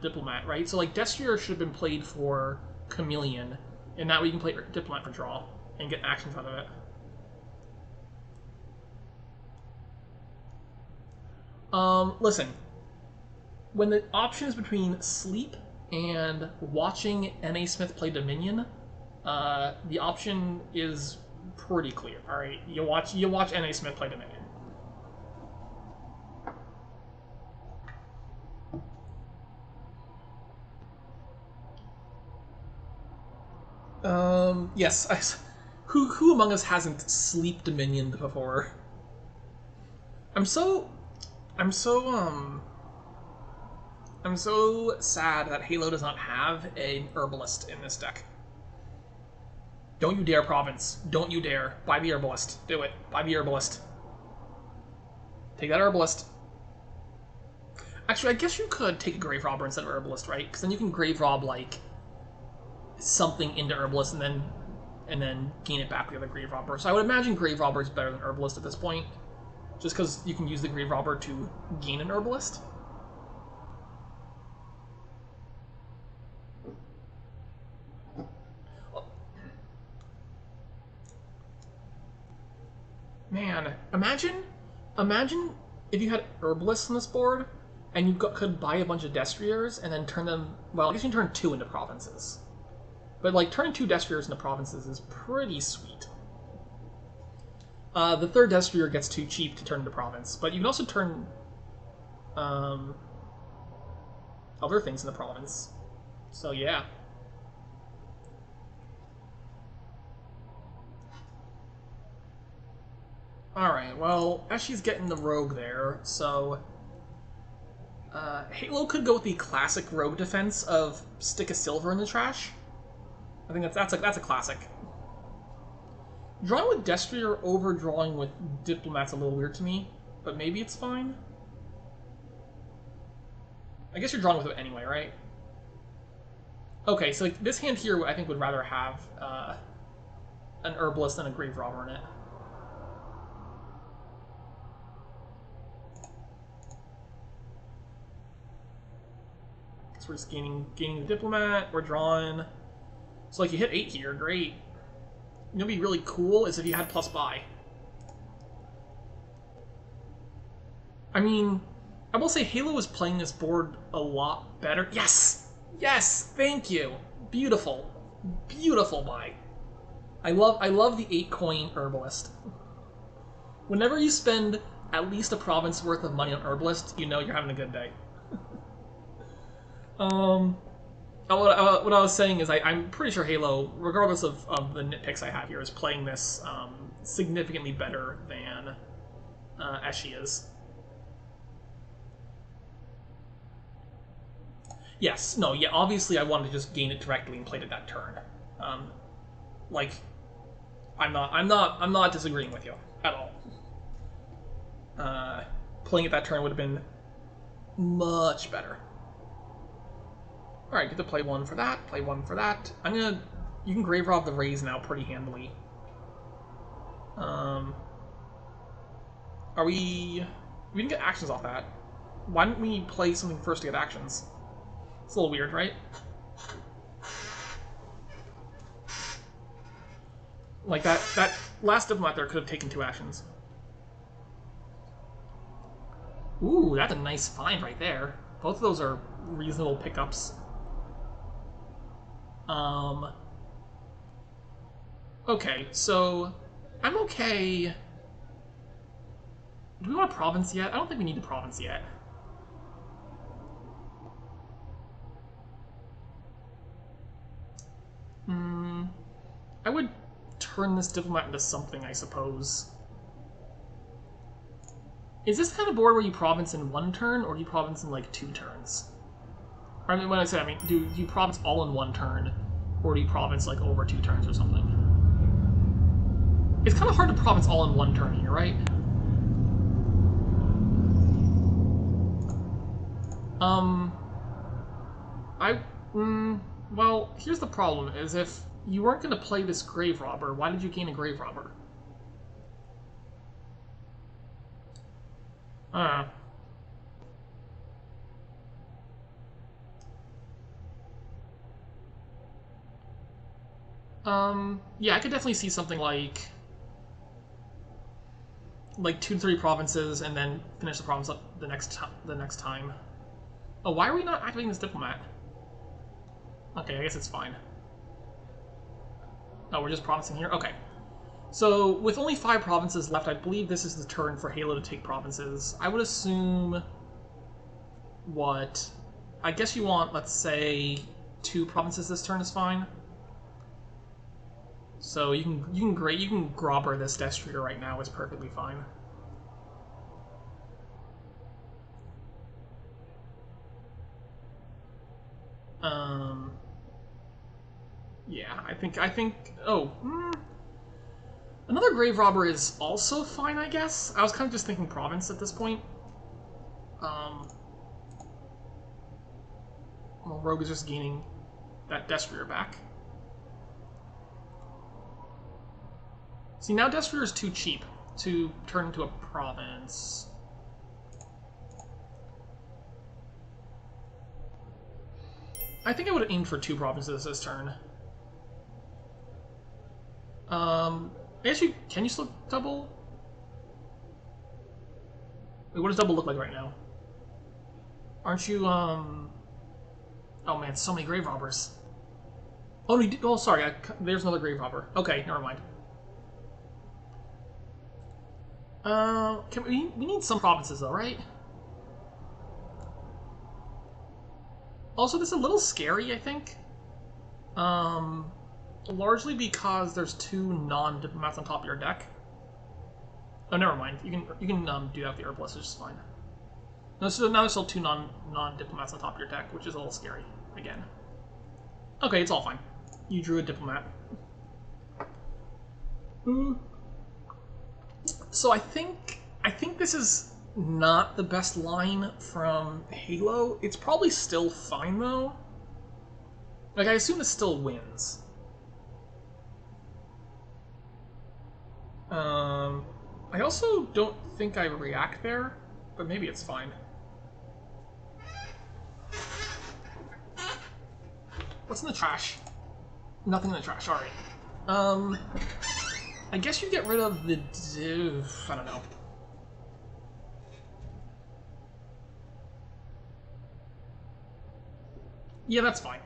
[SPEAKER 1] Diplomat, right? So, like, Destrier should have been played for Chameleon, and now we can play Diplomat for draw and get actions out of it. Listen. When the option is between sleep and watching N.A. Smith play Dominion, the option is pretty clear. All right, you watch N.A. Smith play Dominion. Yes. Who among us hasn't sleep Dominioned before? I'm so sad that Halo does not have an Herbalist in this deck. Don't you dare, Province. Don't you dare. Buy the Herbalist. Do it. Buy the Herbalist. Take that Herbalist. Actually, I guess you could take a Grave Robber instead of Herbalist, right? Because then you can Grave Rob, like, something into Herbalist and then gain it back with the other Grave Robber. So I would imagine Grave Robber is better than Herbalist at this point. Just because you can use the Grave Robber to gain an Herbalist. Man, imagine if you had Herbalists on this board, and you could buy a bunch of Destriers and then turn them... Well, I guess you can turn 2 into provinces. But, like, turning 2 Destriers into provinces is pretty sweet. The 3rd Destrier gets too cheap to turn into province, but you can also turn other things into province. So, yeah. Alright, well, as she's getting the rogue there, so... Halo could go with the classic rogue defense of stick a silver in the trash. I think that's a classic. Drawing with Destrier over drawing with Diplomat's a little weird to me, but maybe it's fine. I guess you're drawing with it anyway, right? Okay, so like, this hand here I think would rather have an Herbalist than a Grave Robber in it. So we're just gaining the Diplomat, we're drawing. So like you hit 8 here, great. You know what'd be really cool is if you had plus buy. I mean, I will say Halo is playing this board a lot better. Yes! Yes! Thank you! Beautiful. Beautiful buy. I love the 8-coin Herbalist. Whenever you spend at least a province worth of money on Herbalist, you know you're having a good day. What I was saying is I'm pretty sure Halo, regardless of the nitpicks I have here, is playing this significantly better than as she is. Yes, no, yeah, obviously I wanted to just gain it directly and played it that turn. Like, I'm not disagreeing with you at all. Playing it that turn would have been much better. Alright, get to play one for that, play one for that. You can Grave Rob the Raise now pretty handily. We didn't get actions off that. Why didn't we play something first to get actions? It's a little weird, right? Like, that last Diplomat there could have taken 2 actions. Ooh, that's a nice find right there. Both of those are reasonable pickups. Okay, so I'm okay. Do we want a province yet? I don't think we need a province yet. I would turn this Diplomat into something, I suppose. Is this kind of board where you province in 1 turn, or do you province in, like, 2 turns? I mean, when I say, do you province all in 1 turn, or do you province, like, over 2 turns or something? It's kind of hard to province all in 1 turn here, right? Well, here's the problem, is if you weren't going to play this Grave Robber, why did you gain a Grave Robber? Yeah, I could definitely see something like 2 to 3 provinces and then finish the province up the next time. Oh, why are we not activating this Diplomat? Okay, I guess it's fine. Oh, we're just provincing here? Okay. So, with only 5 provinces left, I believe this is the turn for Halo to take provinces. I would assume... What? I guess you want, let's say, 2 provinces this turn is fine. So you can grobber this Destrier right now, is perfectly fine. Yeah, I think. Oh, another Grave Robber is also fine, I guess. I was kind of just thinking province at this point. Well, Rogue is just gaining that Destrier back. See, now Destrier is too cheap to turn into a province. I think I would have aimed for 2 provinces this turn. Can you still double? Wait, what does double look like right now? Aren't you, Oh man, so many Grave Robbers. Oh, no, oh sorry, there's another Grave Robber. Okay, never mind. We need some provinces though, right? Also, this is a little scary, I think. Largely because there's 2 non-diplomats on top of your deck. Oh, never mind. You can do that with the Herbalist, which is fine. No, so now there's still two non-diplomats on top of your deck, which is a little scary again. Okay, it's all fine. You drew a diplomat. So I think this is not the best line from Halo. It's probably still fine though. Like, I assume it still wins. I also don't think I react there, but maybe it's fine. What's in the trash? Nothing in the trash, alright. I guess you get rid of the... I don't know. Yeah, that's fine.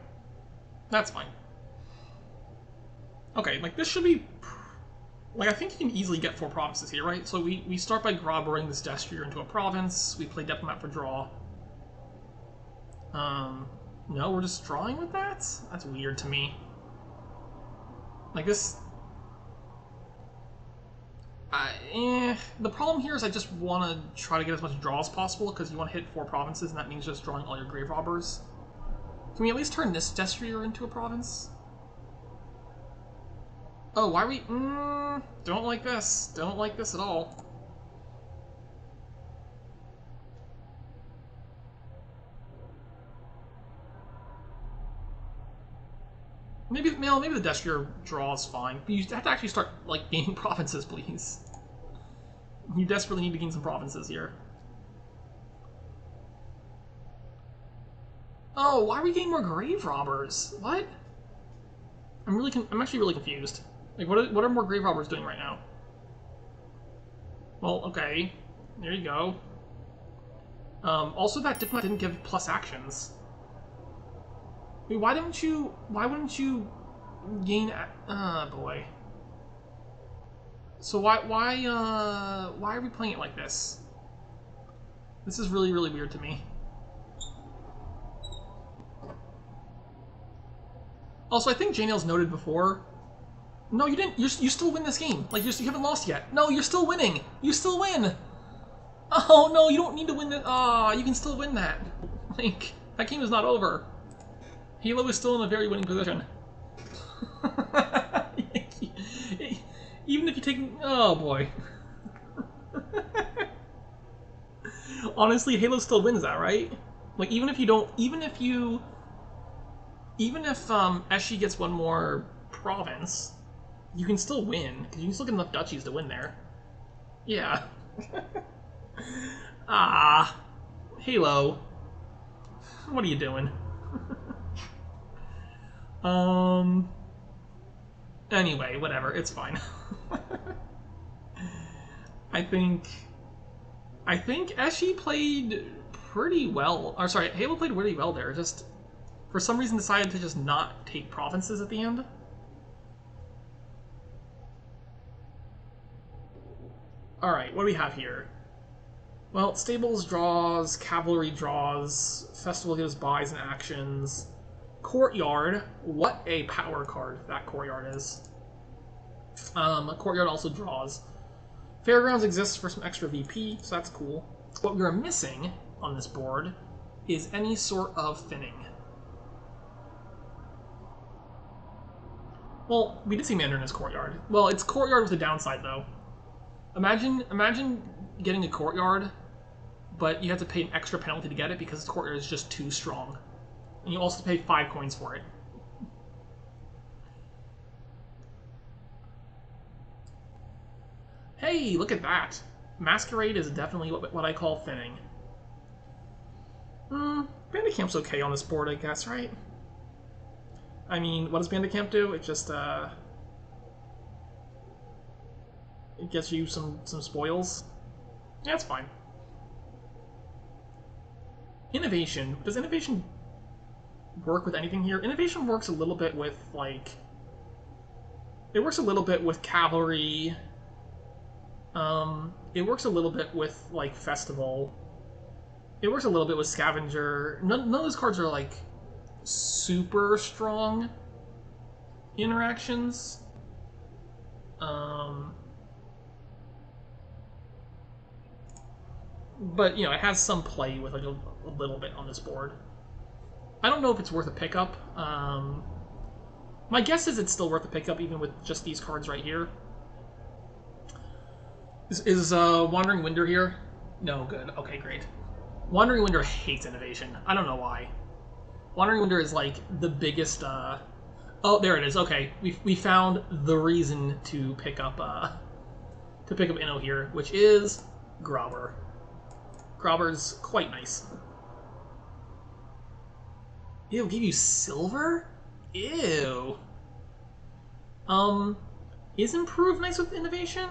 [SPEAKER 1] That's fine. Okay, like, this should be... Like, I think you can easily get 4 provinces here, right? So we start by grobbering this Destrier into a province. We play Diplomat for draw. No, we're just drawing with that? That's weird to me. Like, this... The problem here is I just want to try to get as much draw as possible, because you want to hit 4 provinces, and that means just drawing all your Grave Robbers. Can we at least turn this Destrier into a province? Oh, why are we... don't like this. Don't like this at all. Maybe the Destrier draw is fine, but you have to actually start, like, gaining provinces, please. You desperately need to gain some provinces here. Oh, why are we getting more Grave Robbers? What? I'm actually really confused. Like, what are more Grave Robbers doing right now? Well, okay. There you go. Also, that Diplomat didn't give plus actions. Wait, why wouldn't you gain... boy. So why are we playing it like this? This is really, really weird to me. Also, I think J-Nail's noted before... No, you didn't. You still win this game. Like, you haven't lost yet. No, you're still winning. You still win. Oh, no, you don't need to win this. Ah, you can still win that. Like, that game is not over. Halo is still in a very winning position. Even if you take... Oh, boy. Honestly, Halo still wins that, right? Like, even if Eshi gets one more province, you can still win, because you can still get enough duchies to win there. Yeah. Ah. Halo. What are you doing? Anyway, whatever, it's fine. I think Eshi played pretty well. Or sorry, Halo played really well there. Just for some reason decided to just not take provinces at the end. Alright, what do we have here? Well, Stables draws, Cavalry draws, Festival gives buys and actions. Courtyard, what a power card that Courtyard is. Courtyard also draws. Fairgrounds exists for some extra VP, so that's cool. What we are missing on this board is any sort of thinning. Well, we did see Mandarin as Courtyard. Well, it's Courtyard with a downside, though. Imagine getting a Courtyard, but you have to pay an extra penalty to get it because the Courtyard is just too strong. And you also pay 5 coins for it. Hey, look at that. Masquerade is definitely what I call thinning. Bandicam's okay on this board, I guess, right? I mean, what does Bandicamp do? It just, it gets you some spoils. Yeah, it's fine. Innovation. Does Innovation work with anything here? Innovation works a little bit with, like... It works a little bit with Cavalry. It works a little bit with, like, Festival. It works a little bit with Scavenger. None of those cards are, like, super strong interactions. But, you know, it has some play with like a little bit on this board. I don't know if it's worth a pickup. My guess is it's still worth a pickup even with just these cards right here. Is Wandering Winder here? No, good. Okay, great. Wandering Winder hates innovation. I don't know why. Wandering Winder is like the biggest. Oh, there it is. Okay, we found the reason to pick up Inno here, which is Grobber. Grobber's quite nice. It'll give you silver? Ew. Is Improve nice with innovation?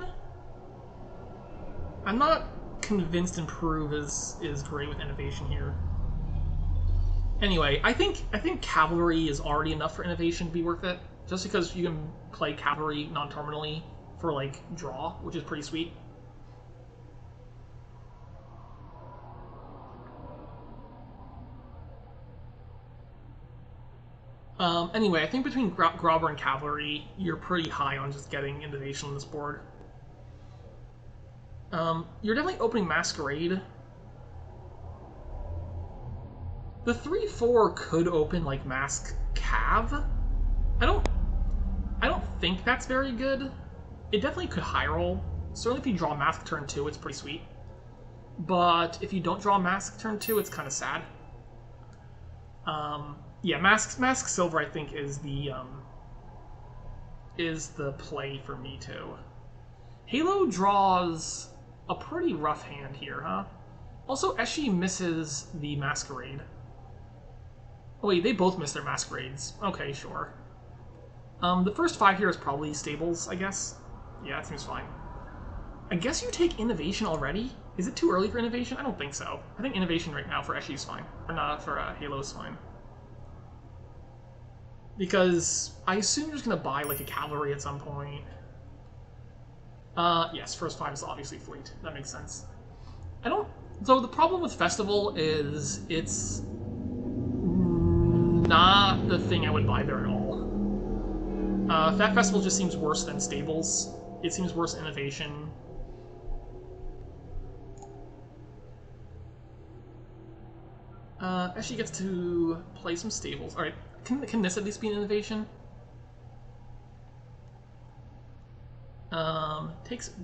[SPEAKER 1] I'm not convinced Improve is great with innovation here. Anyway, I think Cavalry is already enough for innovation to be worth it, just because you can play Cavalry non-terminally for like draw, which is pretty sweet. Anyway, I think between Grobber and Cavalry, you're pretty high on just getting innovation on this board. You're definitely opening Masquerade. The 3/4 could open like Mask Cav. I don't think that's very good. It definitely could high roll. Certainly if you draw Mask turn 2, it's pretty sweet. But if you don't draw Mask turn 2, it's kind of sad. Yeah, Mask Silver I think is the play for me too. Halo draws a pretty rough hand here, huh? Also, Eshi misses the Masquerade. Oh wait, they both miss their Masquerades. Okay, sure. The first 5 here is probably Stables, I guess. Yeah, that seems fine. I guess you take Innovation already? Is it too early for Innovation? I don't think so. I think Innovation right now for Eshi is fine. Or not, for Halo is fine. Because I assume you're just going to buy like a Cavalry at some point. Yes, first 5 is obviously Fleet. That makes sense. So the problem with Festival is it's not the thing I would buy there at all. That Festival just seems worse than Stables. It seems worse than Innovation. Actually gets to play some Stables. Alright, can this at least be an Innovation?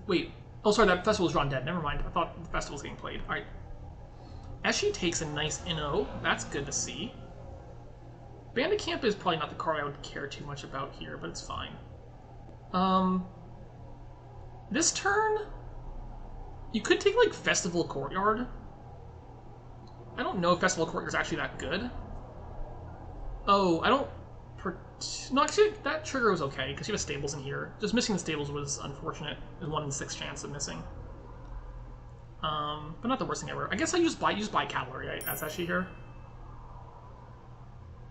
[SPEAKER 1] Wait. Oh, sorry, that Festival's drawn dead. Never mind. I thought the Festival's getting played. Alright. Eshi takes a nice Inno. That's good to see. Bandit Camp is probably not the card I would care too much about here, but it's fine. This turn, you could take, like, Festival Courtyard. I don't know if Festival Courtyard is actually that good. Oh, I don't... No, actually, that trigger was okay, because you have Stables in here. Just missing the Stables was unfortunate. There's 1 in 6 chance of missing. But not the worst thing ever. I guess I just buy Cavalry, right? That's actually here.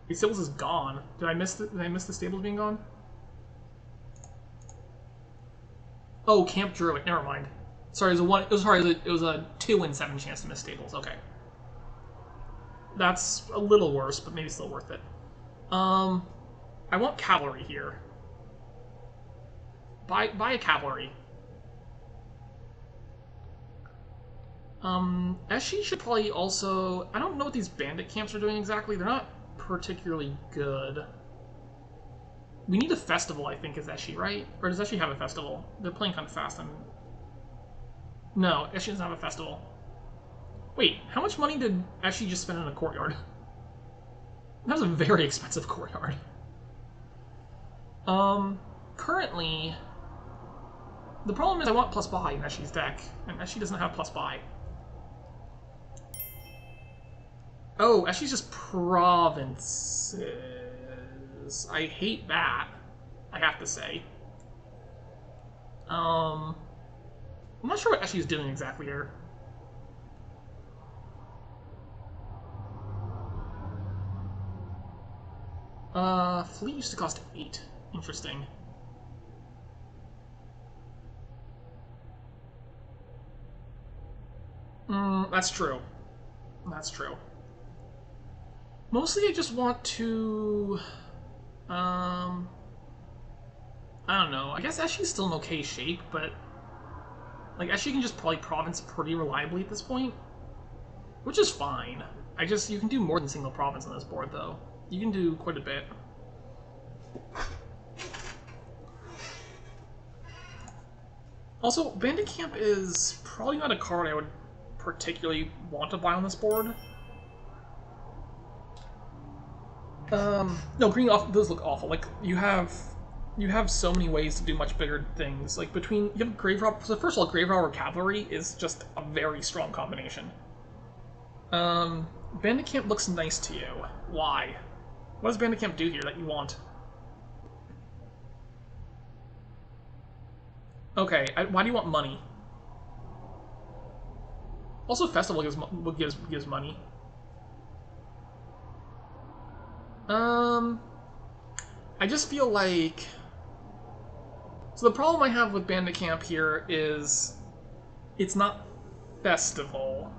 [SPEAKER 1] The Stables is gone. Did I miss the Stables being gone? Oh, Camp Druid. Never mind. Sorry, it was a 2 in 7 chance to miss Stables. Okay. That's a little worse, but maybe still worth it. I want Cavalry here. Buy a Cavalry. Eshi should probably also... I don't know what these bandit camps are doing exactly. They're not particularly good. We need a festival, I think, is Eshi, right? Or does Eshi have a festival? They're playing kind of fast. No, Eshi doesn't have a festival. Wait, how much money did Eshi just spend on a courtyard? That was a very expensive courtyard. Currently, the problem is I want plus buy in Eshi's deck, and Eshi doesn't have plus buy. Oh, Eshi's just provinces. I hate that, I have to say. I'm not sure what Eshi's doing exactly here. Fleet used to cost 8. Interesting. That's true. That's true. Mostly I just want to... I don't know. I guess Eshi's still in okay shape, but... Like, Echi can just play province pretty reliably at this point, which is fine. You can do more than single province on this board, though. You can do quite a bit. Also, Bandit Camp is probably not a card I would particularly want to buy on this board. No, green does look awful. Like, you have so many ways to do much bigger things. Like, you have Grave Robber. So first of all, Grave Robber Cavalry is just a very strong combination. Bandit Camp looks nice to you. Why? What does Bandit Camp do here that you want? Okay, why do you want money? Also, Festival gives money. I just feel like... So the problem I have with Bandit Camp here is it's not Festival.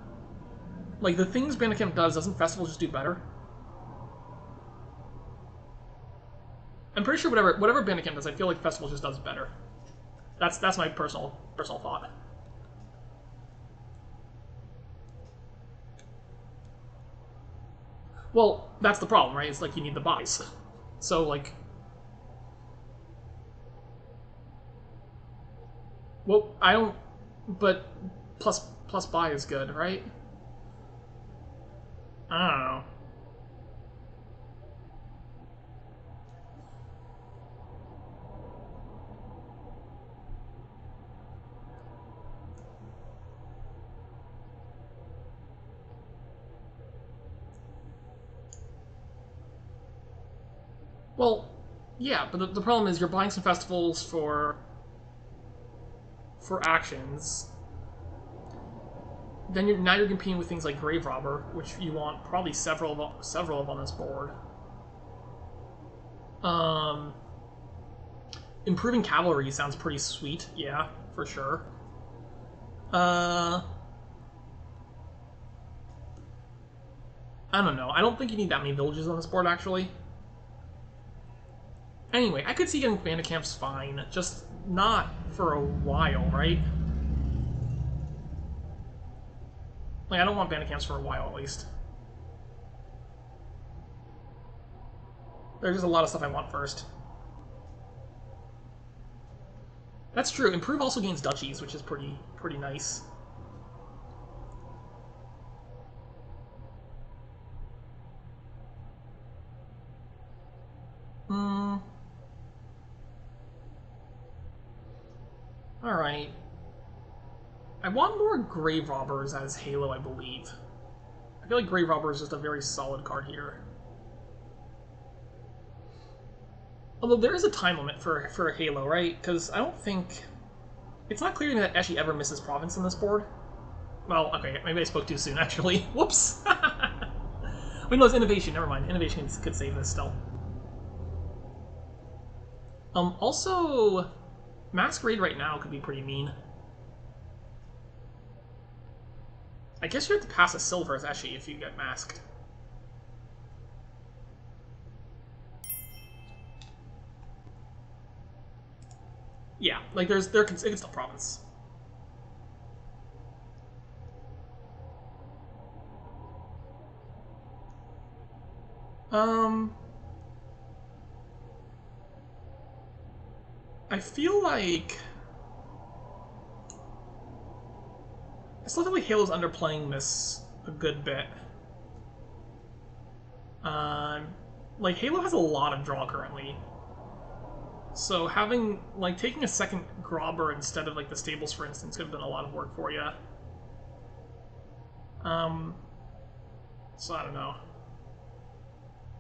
[SPEAKER 1] Like, the things Bandit Camp doesn't Festival just do better? I'm pretty sure whatever Bandit Camp does, I feel like Festival just does better. That's my personal thought. Well, that's the problem, right? It's like you need the buys. So, like... Well, I don't... But plus buy is good, right? I don't know. Well, yeah, but the problem is you're buying some festivals for actions. Then now you're competing with things like Grave Robber, which you want probably several of on this board. Improving Cavalry sounds pretty sweet, yeah, for sure. I don't know. I don't think you need that many villages on this board, actually. Anyway, I could see getting Bandit Camps fine, just not for a while, right? Like, I don't want Bandit Camps for a while, at least. There's just a lot of stuff I want first. That's true. Improve also gains duchies, which is pretty nice. Alright. I want more Grave Robbers as Halo, I believe. I feel like Grave Robber is just a very solid card here. Although there is a time limit for Halo, right? Because I don't think... It's not clear to me that Echi ever misses province on this board. Well, okay, maybe I spoke too soon, actually. Whoops! Wait, no, it's Innovation. Never mind. Innovation could save this still. Also... Masquerade right now could be pretty mean. I guess you have to pass a silver as Echi if you get masked. Yeah, like it's still province. I feel like... I still feel like Halo's underplaying this a good bit. Like, Halo has a lot of draw currently. So taking a second Grobber instead of, like, the Stables, for instance, could have done a lot of work for you. So I don't know.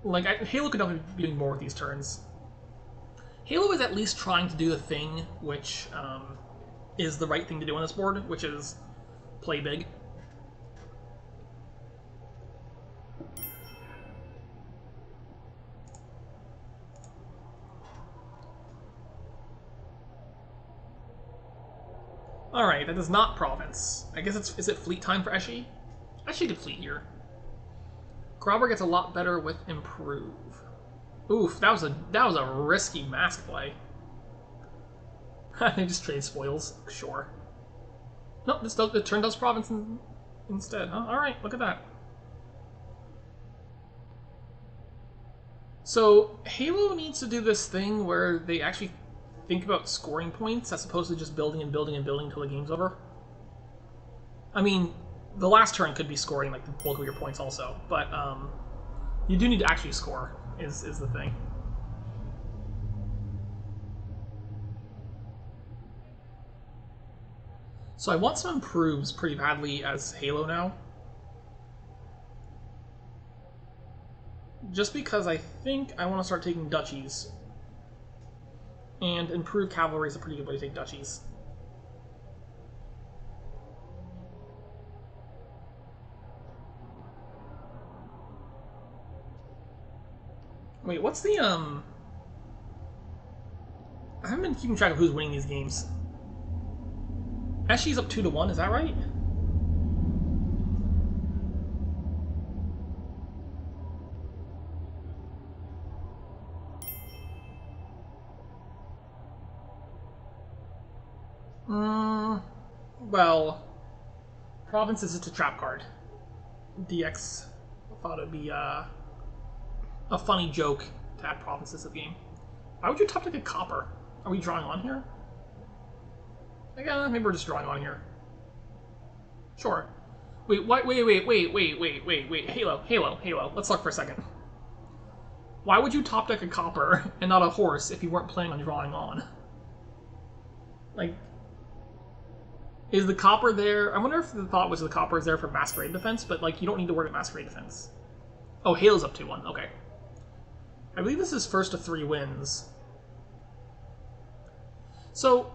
[SPEAKER 1] Like, Halo could definitely be doing more with these turns. Halo is at least trying to do the thing which is the right thing to do on this board, which is play big. Alright, that is not province. I guess is it fleet time for Echi? Echi could fleet here. Grobber gets a lot better with improve. Oof, that was a risky mask play. They just trade spoils, sure. Nope, it turned us province instead. Huh? All right, look at that. So Halo needs to do this thing where they actually think about scoring points as opposed to just building and building and building until the game's over. I mean, the last turn could be scoring like the bulk of your points also, but you do need to actually score is the thing. So I want some improves pretty badly as Halo now. Just because I think I want to start taking duchies. And improved cavalry is a pretty good way to take duchies. Wait, what's the, I haven't been keeping track of who's winning these games. Eshi's up 2-1, is that right? Well, province is just a trap card. DX thought it'd be a funny joke to add provinces to the game. Why would you top deck a copper? Are we drawing on here? Maybe we're just drawing on here. Sure. Wait, wait. Halo. Let's look for a second. Why would you top deck a copper and not a horse if you weren't planning on drawing on? Like, is the copper there? I wonder if the thought was the copper is there for Masquerade defense, but like you don't need to worry about Masquerade defense. Oh, Halo's up 2-1. Okay. I believe this is first of 3 wins. So,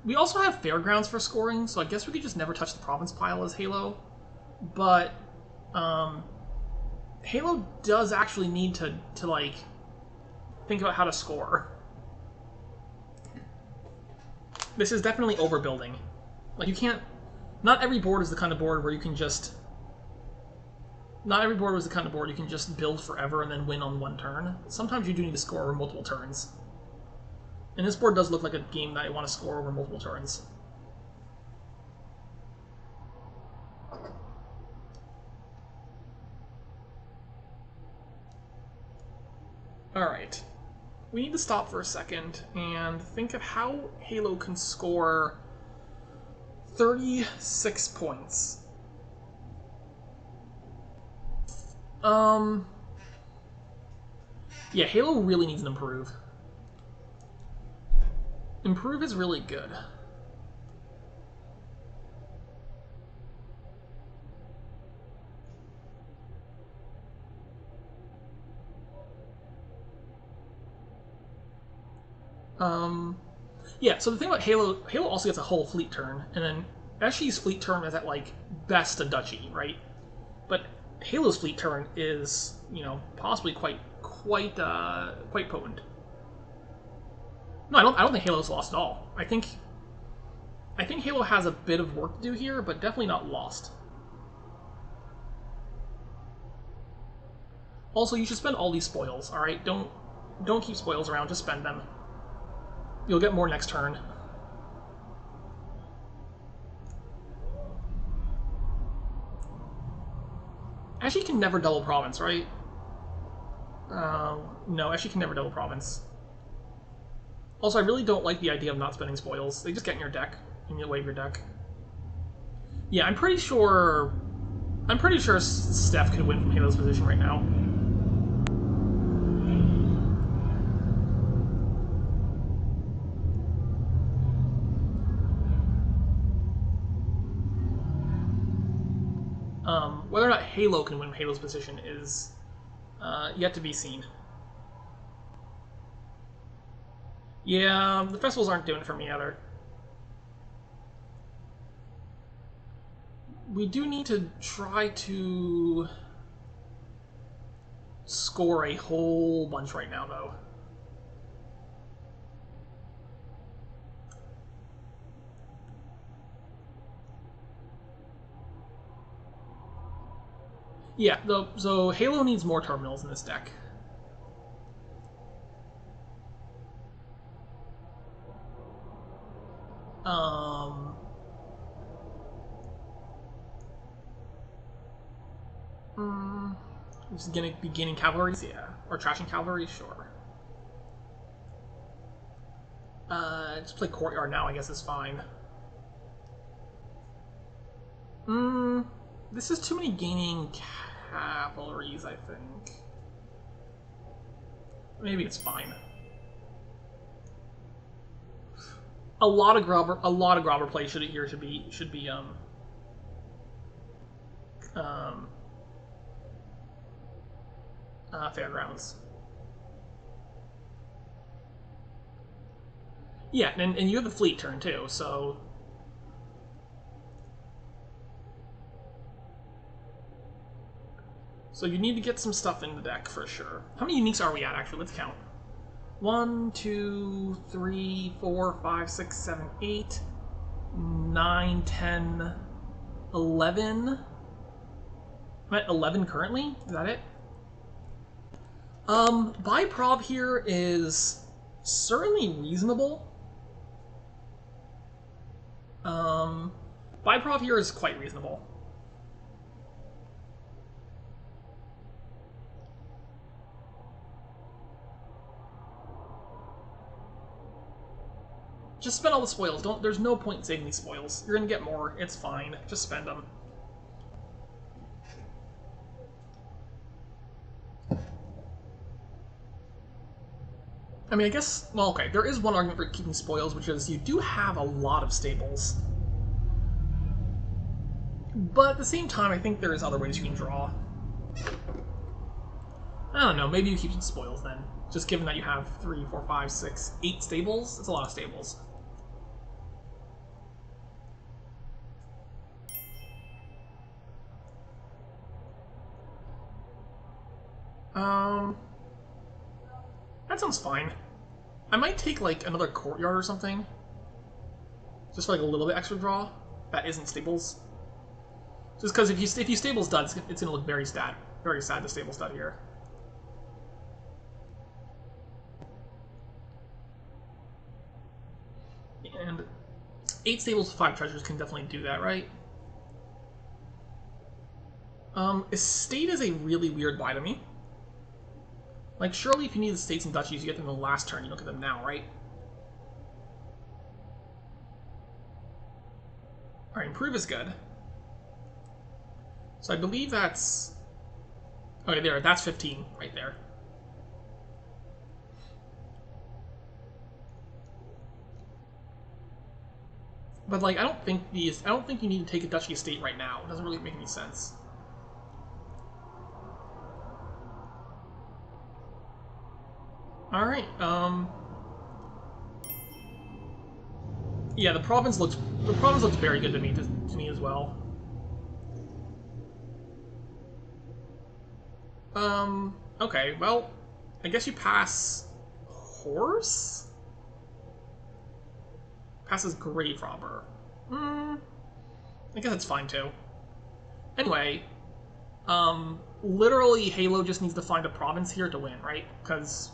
[SPEAKER 1] we also have Fairgrounds for scoring, so I guess we could just never touch the province pile as Halo. But, Halo does actually need to like, think about how to score. This is definitely overbuilding. Like, you can't... Not every board is the kind of board where you can just... Not every board was the kind of board you can just build forever and then win on one turn. Sometimes you do need to score over multiple turns. And this board does look like a game that I want to score over multiple turns. Alright. We need to stop for a second and think of how Halo can score 36 points. Yeah, Halo really needs an improve. Improve is really good. Yeah, so the thing about Halo also gets a whole fleet turn, and then Eshi's fleet turn is at, like, best a duchy, right? But Halo's fleet turn is, you know, possibly quite potent. No, I don't think Halo's lost at all. I think Halo has a bit of work to do here, but definitely not lost. Also, you should spend all these spoils, alright? Don't keep spoils around, just spend them. You'll get more next turn. Eshi can never double province, right? No, Eshi can never double province. Also, I really don't like the idea of not spending spoils. They just get in your deck, and you wave your deck. Yeah, I'm pretty sure Steph could win from Halo's position right now. Whether or not Halo can win Halo's position is yet to be seen. Yeah, the festivals aren't doing it for me either. We do need to try to score a whole bunch right now, though. Yeah, so Halo needs more terminals in this deck. Just gonna be gaining cavalries, yeah. Or trashing cavalry, sure. Just play courtyard now, I guess is fine. This is too many gaining cavalries, I think. Maybe it's fine. A lot of grobber play should be fairgrounds. Yeah, and you have the fleet turn too, so you need to get some stuff in the deck for sure. How many uniques are we at actually? Let's count. 1, 2, 3, 4, 5, 6, 7, 8, 9, 10, 11. I'm at 11 currently? Is that it? Buy prov here is certainly reasonable. Buy prov here is quite reasonable. Just spend all the spoils. There's no point in saving these spoils. You're gonna get more. It's fine. Just spend them. I mean, I guess, well, okay, there is one argument for keeping spoils, which is you do have a lot of stables. But at the same time, I think there's other ways you can draw. I don't know, maybe you keep some spoils then. Just given that you have 3, 4, 5, 6, 8 stables, it's a lot of stables. That sounds fine. I might take like another courtyard or something. Just for like a little bit extra draw. That isn't stables. Just because if you stable stud, it's gonna look very sad to stable stud here. And 8 stables, 5 treasures can definitely do that, right? Estate is a really weird buy to me. Like, surely if you need the states and duchies, you get them in the last turn, you don't get them now, right? Alright, improve is good. So I believe that's... Okay, there, that's 15 right there. But like, I don't think you need to take a duchy estate right now. It doesn't really make any sense. Alright, yeah, the province looks very good to me as well. Okay, well, I guess you pass horse? Passes grave robber. I guess that's fine too. Anyway, literally Halo just needs to find a province here to win, right? Because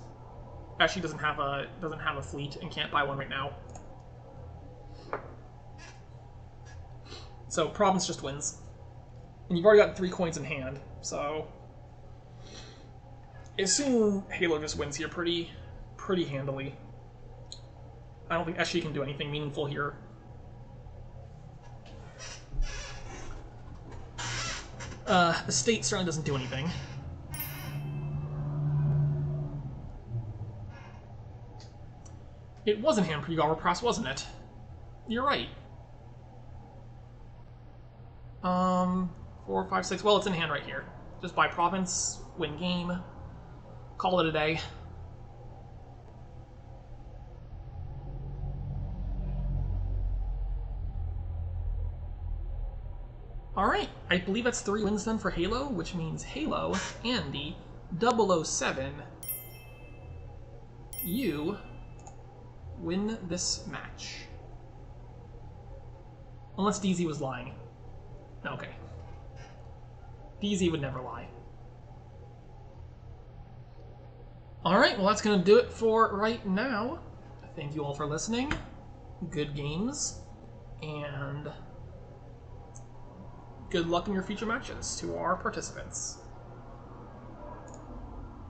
[SPEAKER 1] Echi doesn't have a fleet and can't buy one right now. So province just wins. And you've already got 3 coins in hand, so I assume Halo just wins here pretty handily. I don't think Echi can do anything meaningful here. Estate certainly doesn't do anything. It was in hand pre-Galra Press, wasn't it? You're right. 4, 5, 6. Well, it's in hand right here. Just buy province, win game, call it a day. Alright, I believe that's 3 wins then for Halo, which means HaloAndy007, you win this match. Unless DZ was lying. Okay. DZ would never lie. Alright, well that's going to do it for right now. Thank you all for listening. Good games. And good luck in your future matches to our participants.